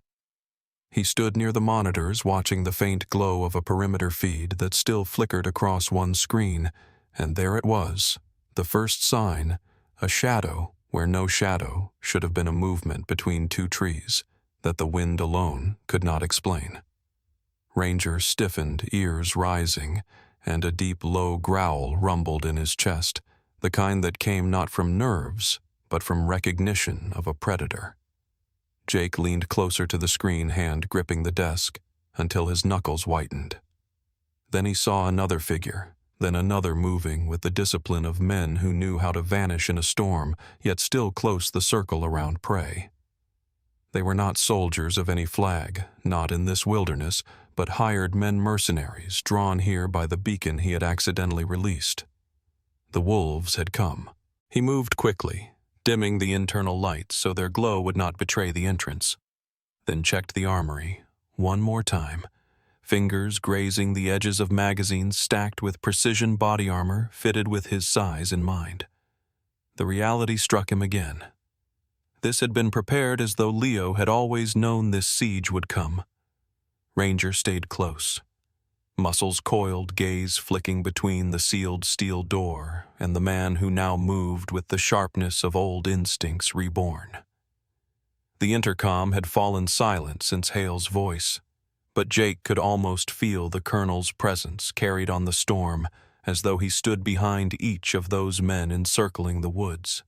He stood near the monitors watching the faint glow of a perimeter feed that still flickered across one screen, and there it was, the first sign, a shadow where no shadow should have been a movement between two trees that the wind alone could not explain. Ranger stiffened, ears rising, and a deep, low growl rumbled in his chest, the kind that came not from nerves, but from recognition of a predator. Jake leaned closer to the screen, hand gripping the desk, until his knuckles whitened. Then he saw another figure, then another moving with the discipline of men who knew how to vanish in a storm, yet still close the circle around prey. They were not soldiers of any flag, not in this wilderness, but hired men mercenaries drawn here by the beacon he had accidentally released. The wolves had come. He moved quickly, dimming the internal lights so their glow would not betray the entrance, then checked the armory, one more time, fingers grazing the edges of magazines stacked with precision body armor fitted with his size in mind. The reality struck him again. This had been prepared as though Leo had always known this siege would come. Ranger stayed close, muscles coiled, gaze flicking between the sealed steel door and the man who now moved with the sharpness of old instincts reborn. The intercom had fallen silent since Hale's voice, but Jake could almost feel the colonel's presence carried on the storm, as though he stood behind each of those men encircling the woods.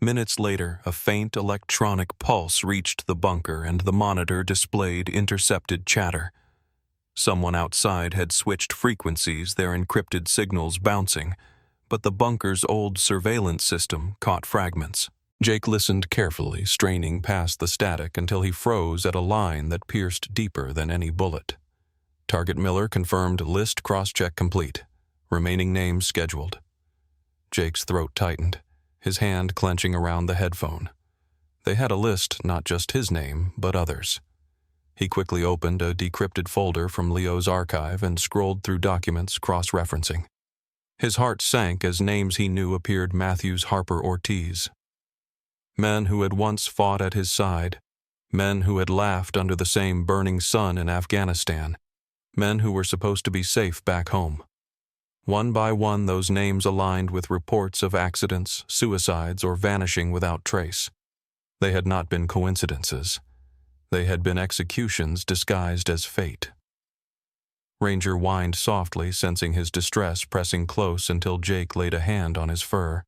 Minutes later, a faint electronic pulse reached the bunker and the monitor displayed intercepted chatter. Someone outside had switched frequencies, their encrypted signals bouncing, but the bunker's old surveillance system caught fragments. Jake listened carefully, straining past the static until he froze at a line that pierced deeper than any bullet. Target Miller confirmed list cross-check complete. Remaining names scheduled. Jake's throat tightened, his hand clenching around the headphone. They had a list, not just his name, but others. He quickly opened a decrypted folder from Leo's archive and scrolled through documents cross-referencing. His heart sank as names he knew appeared: Matthews, Harper, Ortiz. Men who had once fought at his side, men who had laughed under the same burning sun in Afghanistan, men who were supposed to be safe back home. One by one, those names aligned with reports of accidents, suicides, or vanishing without trace. They had not been coincidences. They had been executions disguised as fate. Ranger whined softly, sensing his distress pressing close until Jake laid a hand on his fur.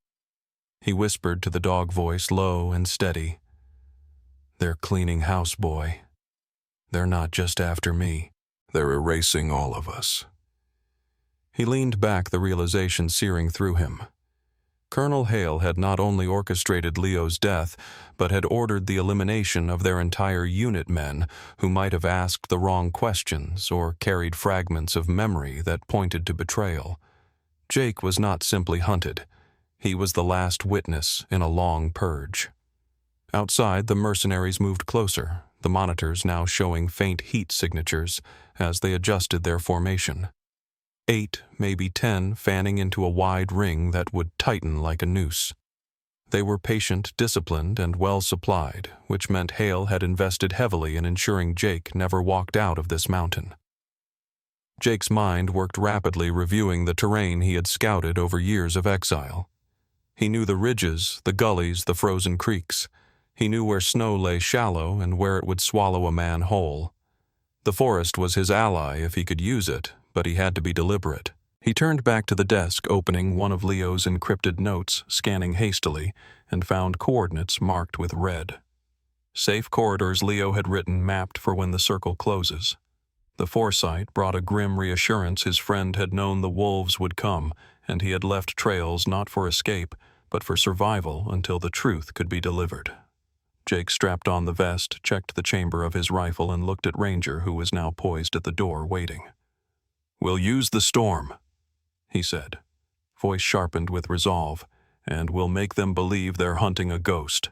He whispered to the dog voice, low and steady, "They're cleaning house, boy. They're not just after me. They're erasing all of us." He leaned back, the realization searing through him. Colonel Hale had not only orchestrated Leo's death, but had ordered the elimination of their entire unit men who might have asked the wrong questions or carried fragments of memory that pointed to betrayal. Jake was not simply hunted. He was the last witness in a long purge. Outside, the mercenaries moved closer, the monitors now showing faint heat signatures as they adjusted their formation. 8, maybe 10, fanning into a wide ring that would tighten like a noose. They were patient, disciplined, and well-supplied, which meant Hale had invested heavily in ensuring Jake never walked out of this mountain. Jake's mind worked rapidly, reviewing the terrain he had scouted over years of exile. He knew the ridges, the gullies, the frozen creeks. He knew where snow lay shallow and where it would swallow a man whole. The forest was his ally if he could use it, but he had to be deliberate. He turned back to the desk, opening one of Leo's encrypted notes, scanning hastily, and found coordinates marked with red. Safe corridors Leo had written mapped for when the circle closes. The foresight brought a grim reassurance. His friend had known the wolves would come, and he had left trails not for escape, but for survival until the truth could be delivered. Jake strapped on the vest, checked the chamber of his rifle, and looked at Ranger, who was now poised at the door, waiting. "We'll use the storm," he said, voice sharpened with resolve, "and we'll make them believe they're hunting a ghost."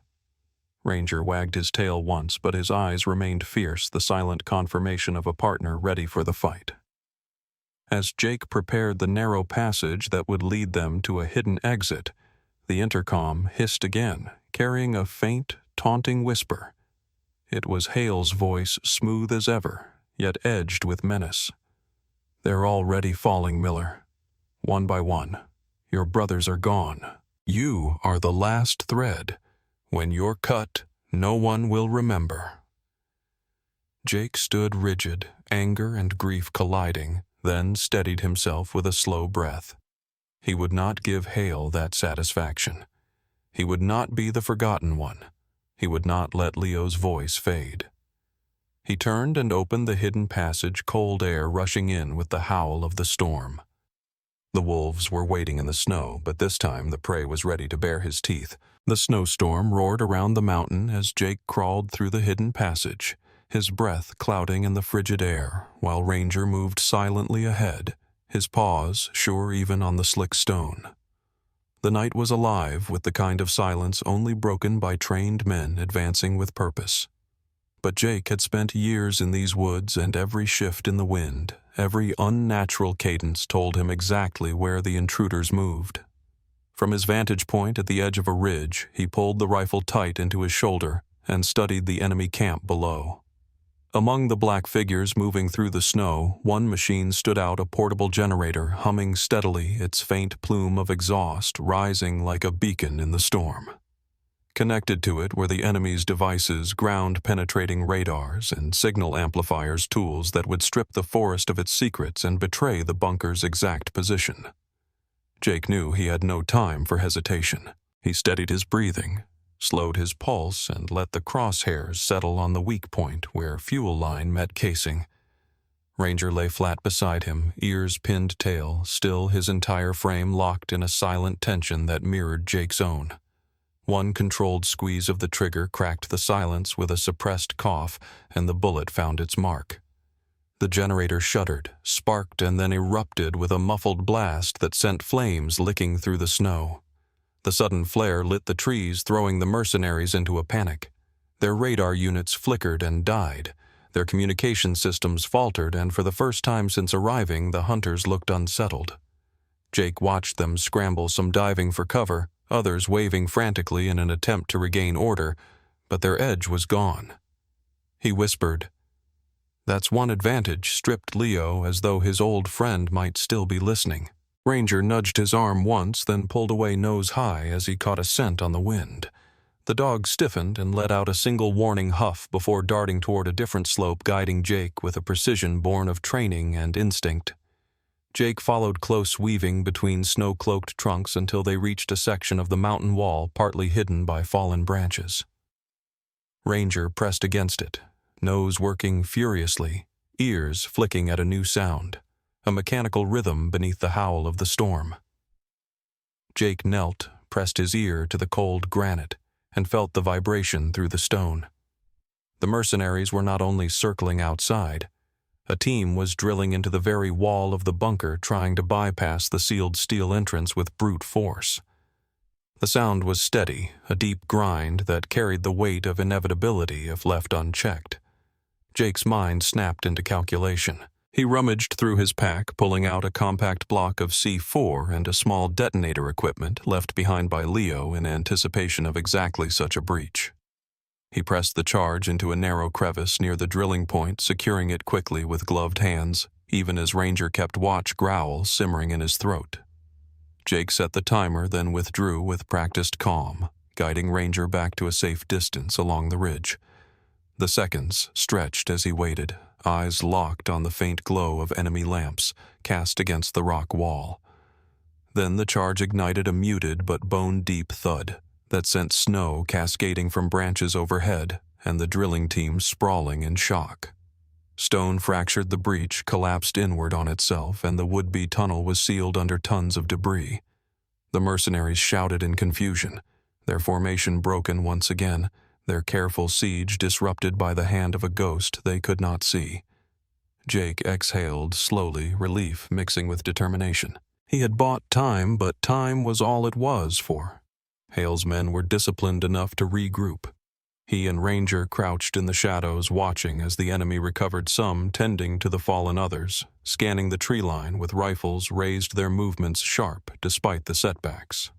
Ranger wagged his tail once, but his eyes remained fierce, the silent confirmation of a partner ready for the fight. As Jake prepared the narrow passage that would lead them to a hidden exit, the intercom hissed again, carrying a faint, taunting whisper. It was Hale's voice, smooth as ever, yet edged with menace. "They're already falling, Miller. One by one. Your brothers are gone. You are the last thread. When you're cut, no one will remember." Jake stood rigid, anger and grief colliding, then steadied himself with a slow breath. He would not give Hale that satisfaction. He would not be the forgotten one. He would not let Leo's voice fade. He turned and opened the hidden passage, cold air rushing in with the howl of the storm. The wolves were waiting in the snow, but this time the prey was ready to bare his teeth. The snowstorm roared around the mountain as Jake crawled through the hidden passage, his breath clouding in the frigid air, while Ranger moved silently ahead, his paws sure even on the slick stone. The night was alive with the kind of silence only broken by trained men advancing with purpose. But Jake had spent years in these woods, and every shift in the wind, every unnatural cadence told him exactly where the intruders moved. From his vantage point at the edge of a ridge, he pulled the rifle tight into his shoulder and studied the enemy camp below. Among the black figures moving through the snow, one machine stood out, a portable generator humming steadily, its faint plume of exhaust rising like a beacon in the storm. Connected to it were the enemy's devices, ground-penetrating radars and signal amplifiers, tools that would strip the forest of its secrets and betray the bunker's exact position. Jake knew he had no time for hesitation. He steadied his breathing, slowed his pulse, and let the crosshairs settle on the weak point where fuel line met casing. Ranger lay flat beside him, ears pinned tail, still, his entire frame locked in a silent tension that mirrored Jake's own. One controlled squeeze of the trigger cracked the silence with a suppressed cough, and the bullet found its mark. The generator shuddered, sparked, and then erupted with a muffled blast that sent flames licking through the snow. The sudden flare lit the trees, throwing the mercenaries into a panic. Their radar units flickered and died. Their communication systems faltered, and for the first time since arriving, the hunters looked unsettled. Jake watched them scramble, some diving for cover, others waving frantically in an attempt to regain order, but their edge was gone. He whispered, "That's one advantage," stripped Leo as though his old friend might still be listening. Ranger nudged his arm once, then pulled away nose high as he caught a scent on the wind. The dog stiffened and let out a single warning huff before darting toward a different slope, guiding Jake with a precision born of training and instinct. Jake followed close, weaving between snow-cloaked trunks until they reached a section of the mountain wall partly hidden by fallen branches. Ranger pressed against it, nose working furiously, ears flicking at a new sound, a mechanical rhythm beneath the howl of the storm. Jake knelt, pressed his ear to the cold granite, and felt the vibration through the stone. The mercenaries were not only circling outside. A team was drilling into the very wall of the bunker, trying to bypass the sealed steel entrance with brute force. The sound was steady, a deep grind that carried the weight of inevitability if left unchecked. Jake's mind snapped into calculation. He rummaged through his pack, pulling out a compact block of C4 and a small detonator equipment left behind by Leo in anticipation of exactly such a breach. He pressed the charge into a narrow crevice near the drilling point, securing it quickly with gloved hands, even as Ranger kept watch, growl simmering in his throat. Jake set the timer, then withdrew with practiced calm, guiding Ranger back to a safe distance along the ridge. The seconds stretched as he waited, eyes locked on the faint glow of enemy lamps cast against the rock wall. Then the charge ignited a muted but bone-deep thud that sent snow cascading from branches overhead and the drilling team sprawling in shock. Stone fractured the breach, collapsed inward on itself, and the would-be tunnel was sealed under tons of debris. The mercenaries shouted in confusion, their formation broken once again, their careful siege disrupted by the hand of a ghost they could not see. Jake exhaled slowly, relief mixing with determination. He had bought time, but time was all it was for. Hale's men were disciplined enough to regroup. He and Ranger crouched in the shadows, watching as the enemy recovered some, tending to the fallen others. Scanning the tree line with rifles raised their movements sharp despite the setbacks.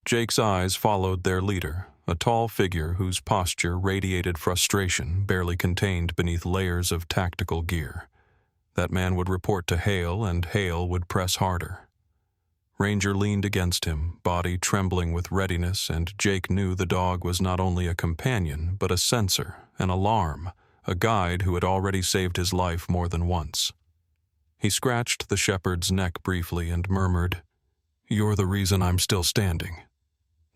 Jake's eyes followed their leader, a tall figure whose posture radiated frustration, barely contained beneath layers of tactical gear. That man would report to Hale, and Hale would press harder. Ranger leaned against him, body trembling with readiness, and Jake knew the dog was not only a companion, but a sensor, an alarm, a guide who had already saved his life more than once. He scratched the shepherd's neck briefly and murmured, "You're the reason I'm still standing."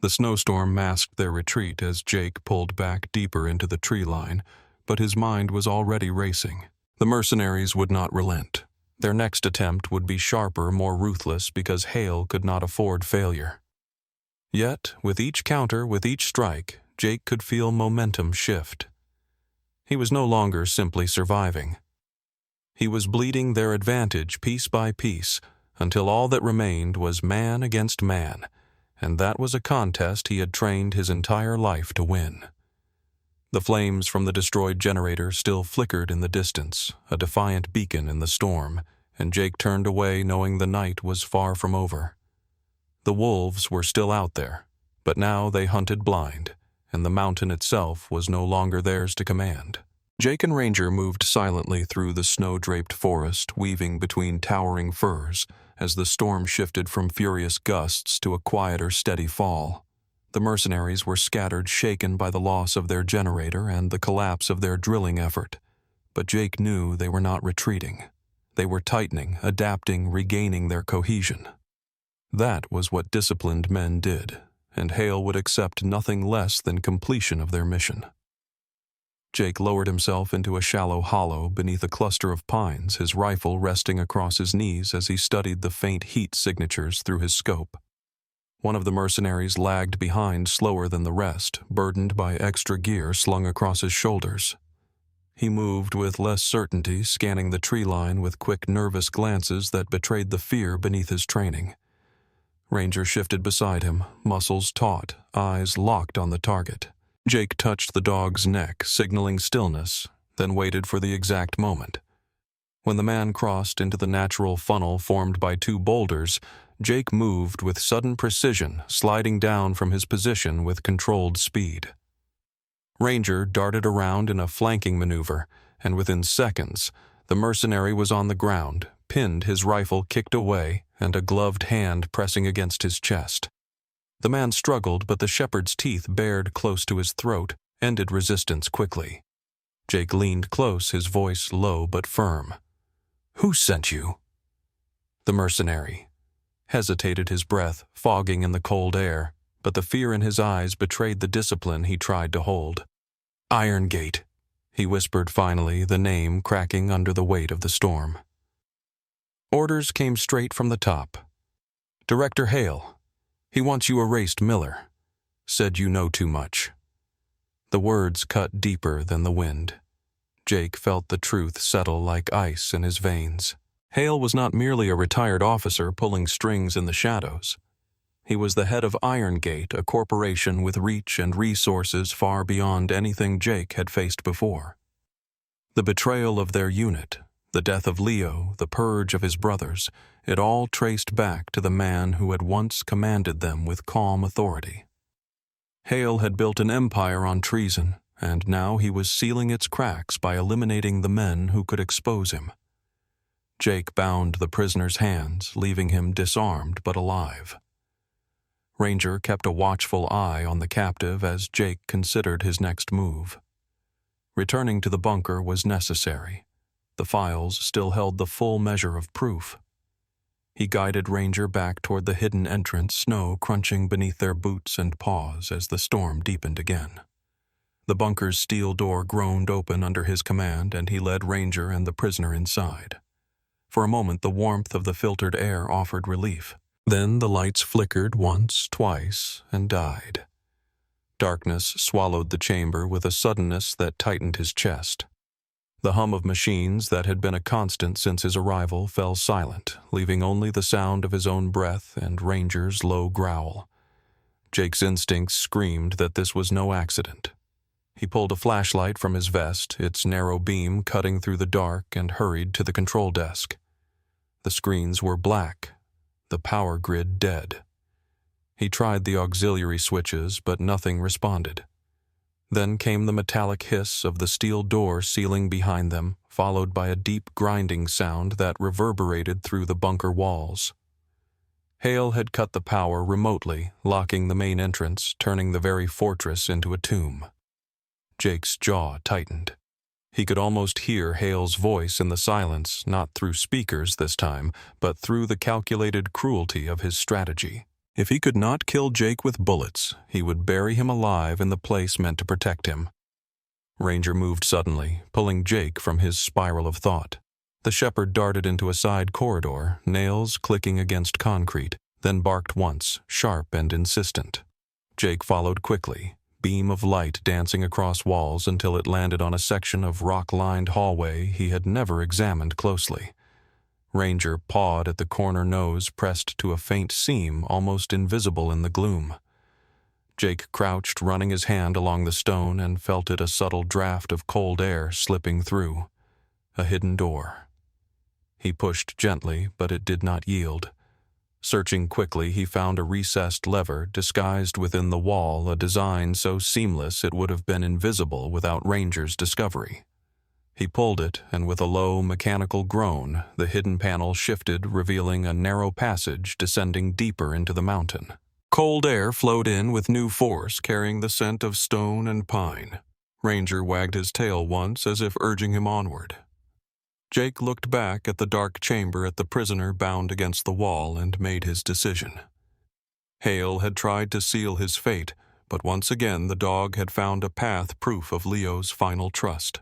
The snowstorm masked their retreat as Jake pulled back deeper into the tree line, but his mind was already racing. The mercenaries would not relent. Their next attempt would be sharper, more ruthless, because Hale could not afford failure. Yet, with each counter, with each strike, Jake could feel momentum shift. He was no longer simply surviving. He was bleeding their advantage piece by piece, until all that remained was man against man, and that was a contest he had trained his entire life to win. The flames from the destroyed generator still flickered in the distance, a defiant beacon in the storm, and Jake turned away knowing the night was far from over. The wolves were still out there, but now they hunted blind, and the mountain itself was no longer theirs to command. Jake and Ranger moved silently through the snow-draped forest, weaving between towering firs, as the storm shifted from furious gusts to a quieter, steady fall. The mercenaries were scattered, shaken by the loss of their generator and the collapse of their drilling effort. But Jake knew they were not retreating. They were tightening, adapting, regaining their cohesion. That was what disciplined men did, and Hale would accept nothing less than completion of their mission. Jake lowered himself into a shallow hollow beneath a cluster of pines, his rifle resting across his knees as he studied the faint heat signatures through his scope. One of the mercenaries lagged behind slower than the rest, burdened by extra gear slung across his shoulders. He moved with less certainty, scanning the tree line with quick, nervous glances that betrayed the fear beneath his training. Ranger shifted beside him, muscles taut, eyes locked on the target. Jake touched the dog's neck, signaling stillness, then waited for the exact moment. When the man crossed into the natural funnel formed by two boulders, Jake moved with sudden precision, sliding down from his position with controlled speed. Ranger darted around in a flanking maneuver, and within seconds, the mercenary was on the ground, pinned, his rifle kicked away, and a gloved hand pressing against his chest. The man struggled, but the shepherd's teeth, bared close to his throat, ended resistance quickly. Jake leaned close, his voice low but firm. "Who sent you?" The mercenary hesitated, his breath fogging in the cold air, but the fear in his eyes betrayed the discipline he tried to hold. "Irongate," he whispered finally, the name cracking under the weight of the storm. Orders came straight from the top. "Director Hale. He wants you erased, Miller. Said you know too much." The words cut deeper than the wind. Jake felt the truth settle like ice in his veins. Hale was not merely a retired officer pulling strings in the shadows. He was the head of Irongate, a corporation with reach and resources far beyond anything Jake had faced before. The betrayal of their unit, the death of Leo, the purge of his brothers, it all traced back to the man who had once commanded them with calm authority. Hale had built an empire on treason, and now he was sealing its cracks by eliminating the men who could expose him. Jake bound the prisoner's hands, leaving him disarmed but alive. Ranger kept a watchful eye on the captive as Jake considered his next move. Returning to the bunker was necessary. The files still held the full measure of proof. He guided Ranger back toward the hidden entrance, snow crunching beneath their boots and paws as the storm deepened again. The bunker's steel door groaned open under his command, and he led Ranger and the prisoner inside. For a moment, the warmth of the filtered air offered relief. Then the lights flickered once, twice, and died. Darkness swallowed the chamber with a suddenness that tightened his chest. The hum of machines that had been a constant since his arrival fell silent, leaving only the sound of his own breath and Ranger's low growl. Jake's instincts screamed that this was no accident. He pulled a flashlight from his vest, its narrow beam cutting through the dark, and hurried to the control desk. The screens were black, the power grid dead. He tried the auxiliary switches, but nothing responded. Then came the metallic hiss of the steel door sealing behind them, followed by a deep grinding sound that reverberated through the bunker walls. Hale had cut the power remotely, locking the main entrance, turning the very fortress into a tomb. Jake's jaw tightened. He could almost hear Hale's voice in the silence, not through speakers this time, but through the calculated cruelty of his strategy. If he could not kill Jake with bullets, he would bury him alive in the place meant to protect him. Ranger moved suddenly, pulling Jake from his spiral of thought. The shepherd darted into a side corridor, nails clicking against concrete, then barked once, sharp and insistent. Jake followed quickly, beam of light dancing across walls until it landed on a section of rock-lined hallway he had never examined closely. Ranger pawed at the corner nose pressed to a faint seam almost invisible in the gloom. Jake crouched, running his hand along the stone, and felt it a subtle draft of cold air slipping through. A hidden door. He pushed gently, but it did not yield. Searching quickly, he found a recessed lever disguised within the wall, a design so seamless it would have been invisible without Ranger's discovery. He pulled it, and with a low, mechanical groan, the hidden panel shifted, revealing a narrow passage descending deeper into the mountain. Cold air flowed in with new force, carrying the scent of stone and pine. Ranger wagged his tail once as if urging him onward. Jake looked back at the dark chamber at the prisoner bound against the wall and made his decision. Hale had tried to seal his fate, but once again the dog had found a path proof of Leo's final trust.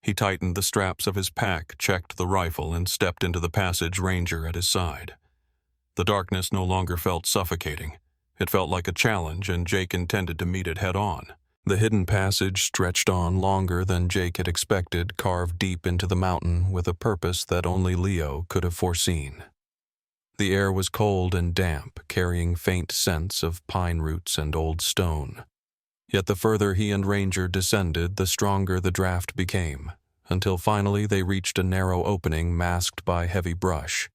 He tightened the straps of his pack, checked the rifle, and stepped into the passage, Ranger at his side. The darkness no longer felt suffocating. It felt like a challenge, and Jake intended to meet it head-on. The hidden passage stretched on longer than Jake had expected, carved deep into the mountain with a purpose that only Leo could have foreseen. The air was cold and damp, carrying faint scents of pine roots and old stone. Yet the further he and Ranger descended, the stronger the draft became, until finally they reached a narrow opening masked by heavy brush.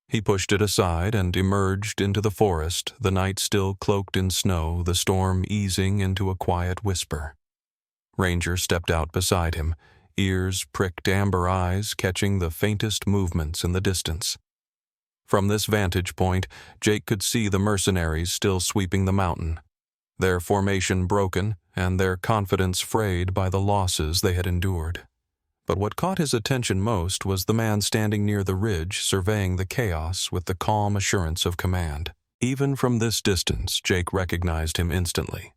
He pushed it aside and emerged into the forest, the night still cloaked in snow, the storm easing into a quiet whisper. Ranger stepped out beside him, ears pricked, amber eyes catching the faintest movements in the distance. From this vantage point, Jake could see the mercenaries still sweeping the mountain, their formation broken and their confidence frayed by the losses they had endured. But what caught his attention most was the man standing near the ridge, surveying the chaos with the calm assurance of command. Even from this distance, Jake recognized him instantly.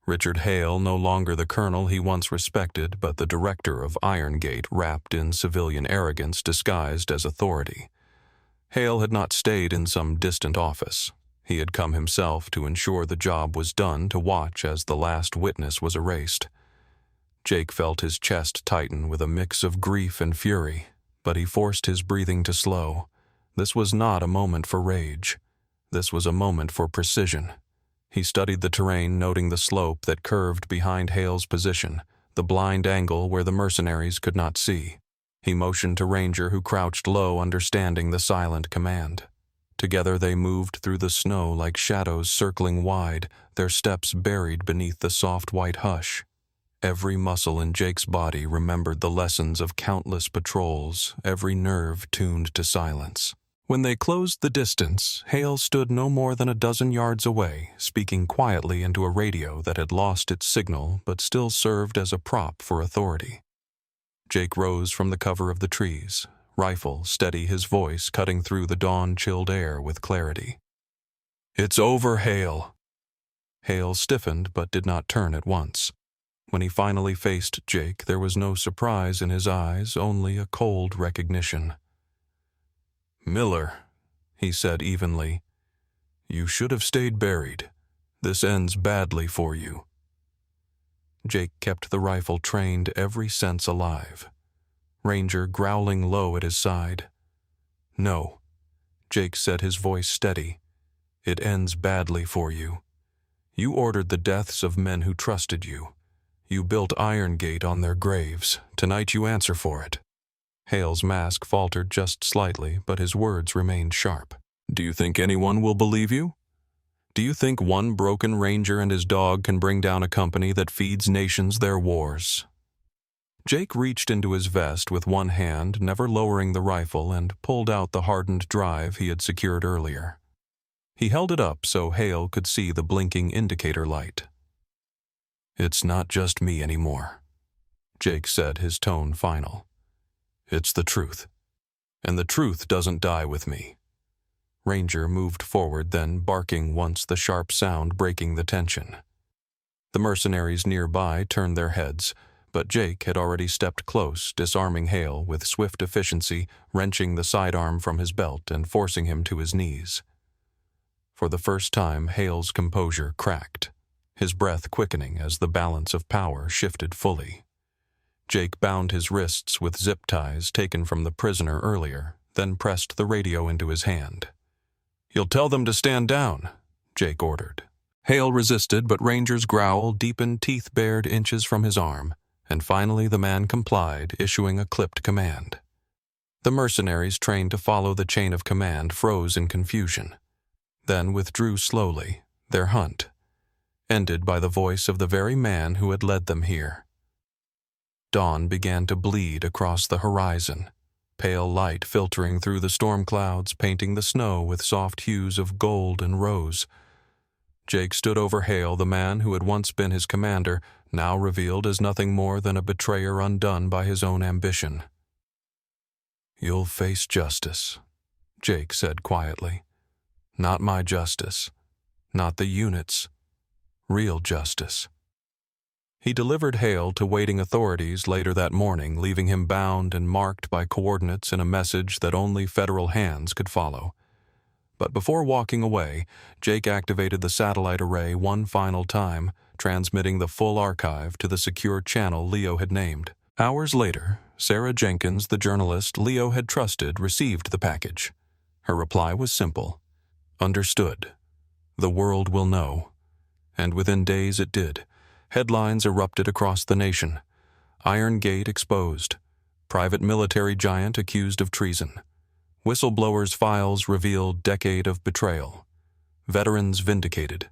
Richard Hale, no longer the colonel he once respected, but the director of Iron Gate, wrapped in civilian arrogance disguised as authority. Hale had not stayed in some distant office. He had come himself to ensure the job was done, to watch as the last witness was erased. Jake felt his chest tighten with a mix of grief and fury, but he forced his breathing to slow. This was not a moment for rage. This was a moment for precision. He studied the terrain, noting the slope that curved behind Hale's position, the blind angle where the mercenaries could not see. He motioned to Ranger, who crouched low, understanding the silent command. Together they moved through the snow like shadows circling wide, their steps buried beneath the soft white hush. Every muscle in Jake's body remembered the lessons of countless patrols, every nerve tuned to silence. When they closed the distance, Hale stood no more than a dozen yards away, speaking quietly into a radio that had lost its signal but still served as a prop for authority. Jake rose from the cover of the trees, rifle steady, his voice cutting through the dawn-chilled air with clarity. "It's over, Hale." Hale stiffened but did not turn at once. When he finally faced Jake, there was no surprise in his eyes, only a cold recognition. "Miller," he said evenly, "you should have stayed buried. This ends badly for you." Jake kept the rifle trained, every sense alive. Ranger growling low at his side. "No," Jake said, his voice steady. "It ends badly for you. You ordered the deaths of men who trusted you. You built Iron Gate on their graves. Tonight you answer for it." Hale's mask faltered just slightly, but his words remained sharp. "Do you think anyone will believe you? Do you think one broken ranger and his dog can bring down a company that feeds nations their wars?" Jake reached into his vest with one hand, never lowering the rifle, and pulled out the hardened drive he had secured earlier. He held it up so Hale could see the blinking indicator light. "It's not just me anymore," Jake said, his tone final. "It's the truth. And the truth doesn't die with me." Ranger moved forward, then barking once, the sharp sound breaking the tension. The mercenaries nearby turned their heads, but Jake had already stepped close, disarming Hale with swift efficiency, wrenching the sidearm from his belt and forcing him to his knees. For the first time, Hale's composure cracked, his breath quickening as the balance of power shifted fully. Jake bound his wrists with zip ties taken from the prisoner earlier, then pressed the radio into his hand. "You'll tell them to stand down," Jake ordered. Hale resisted, but Ranger's growl deepened, teeth bared inches from his arm, and finally the man complied, issuing a clipped command. The mercenaries, trained to follow the chain of command, froze in confusion, then withdrew slowly, their hunt ended by the voice of the very man who had led them here. Dawn began to bleed across the horizon, pale light filtering through the storm clouds, painting the snow with soft hues of gold and rose. Jake stood over Hale, the man who had once been his commander, now revealed as nothing more than a betrayer undone by his own ambition. "You'll face justice," Jake said quietly. "Not my justice, not the unit's, real justice." He delivered Hale to waiting authorities later that morning, leaving him bound and marked by coordinates in a message that only federal hands could follow. But before walking away, Jake activated the satellite array one final time, transmitting the full archive to the secure channel Leo had named. Hours later, Sarah Jenkins, the journalist Leo had trusted, received the package. Her reply was simple. "Understood. The world will know." And within days it did. Headlines erupted across the nation. Iron Gate exposed. Private military giant accused of treason. Whistleblowers' files revealed decade of betrayal. Veterans vindicated.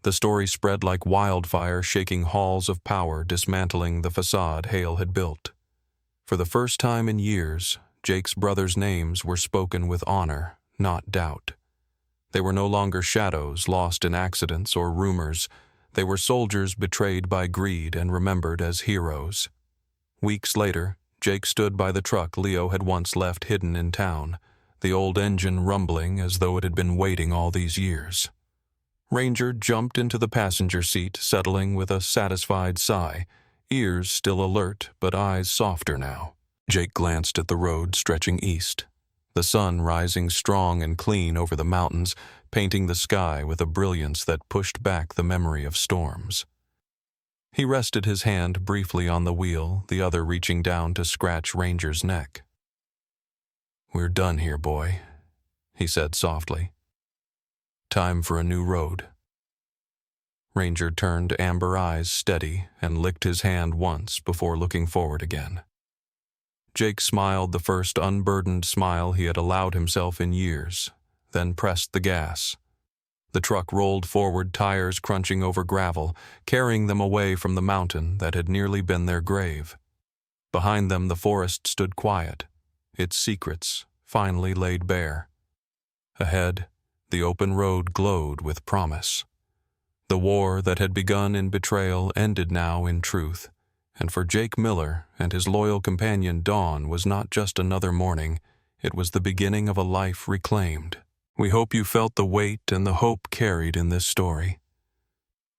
The story spread like wildfire, shaking halls of power, dismantling the facade Hale had built. For the first time in years, Jake's brothers' names were spoken with honor, not doubt. They were no longer shadows lost in accidents or rumors. They were soldiers betrayed by greed and remembered as heroes. Weeks later, Jake stood by the truck Leo had once left hidden in town, the old engine rumbling as though it had been waiting all these years. Ranger jumped into the passenger seat, settling with a satisfied sigh, ears still alert but eyes softer now. Jake glanced at the road stretching east, the sun rising strong and clean over the mountains, painting the sky with a brilliance that pushed back the memory of storms. He rested his hand briefly on the wheel, the other reaching down to scratch Ranger's neck. "We're done here, boy," he said softly. "Time for a new road." Ranger turned amber eyes steady and licked his hand once before looking forward again. Jake smiled, the first unburdened smile he had allowed himself in years, then pressed the gas. The truck rolled forward, tires crunching over gravel, carrying them away from the mountain that had nearly been their grave. Behind them, the forest stood quiet, its secrets finally laid bare. Ahead, the open road glowed with promise. The war that had begun in betrayal ended now in truth, and for Jake Miller and his loyal companion Dawn was not just another morning, it was the beginning of a life reclaimed. We hope you felt the weight and the hope carried in this story.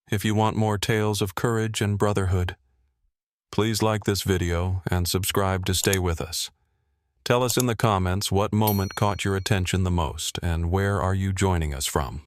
If you want more tales of courage and brotherhood, Please like this video and subscribe to stay with us. Tell us in the comments what moment caught your attention the most and where are you joining us from.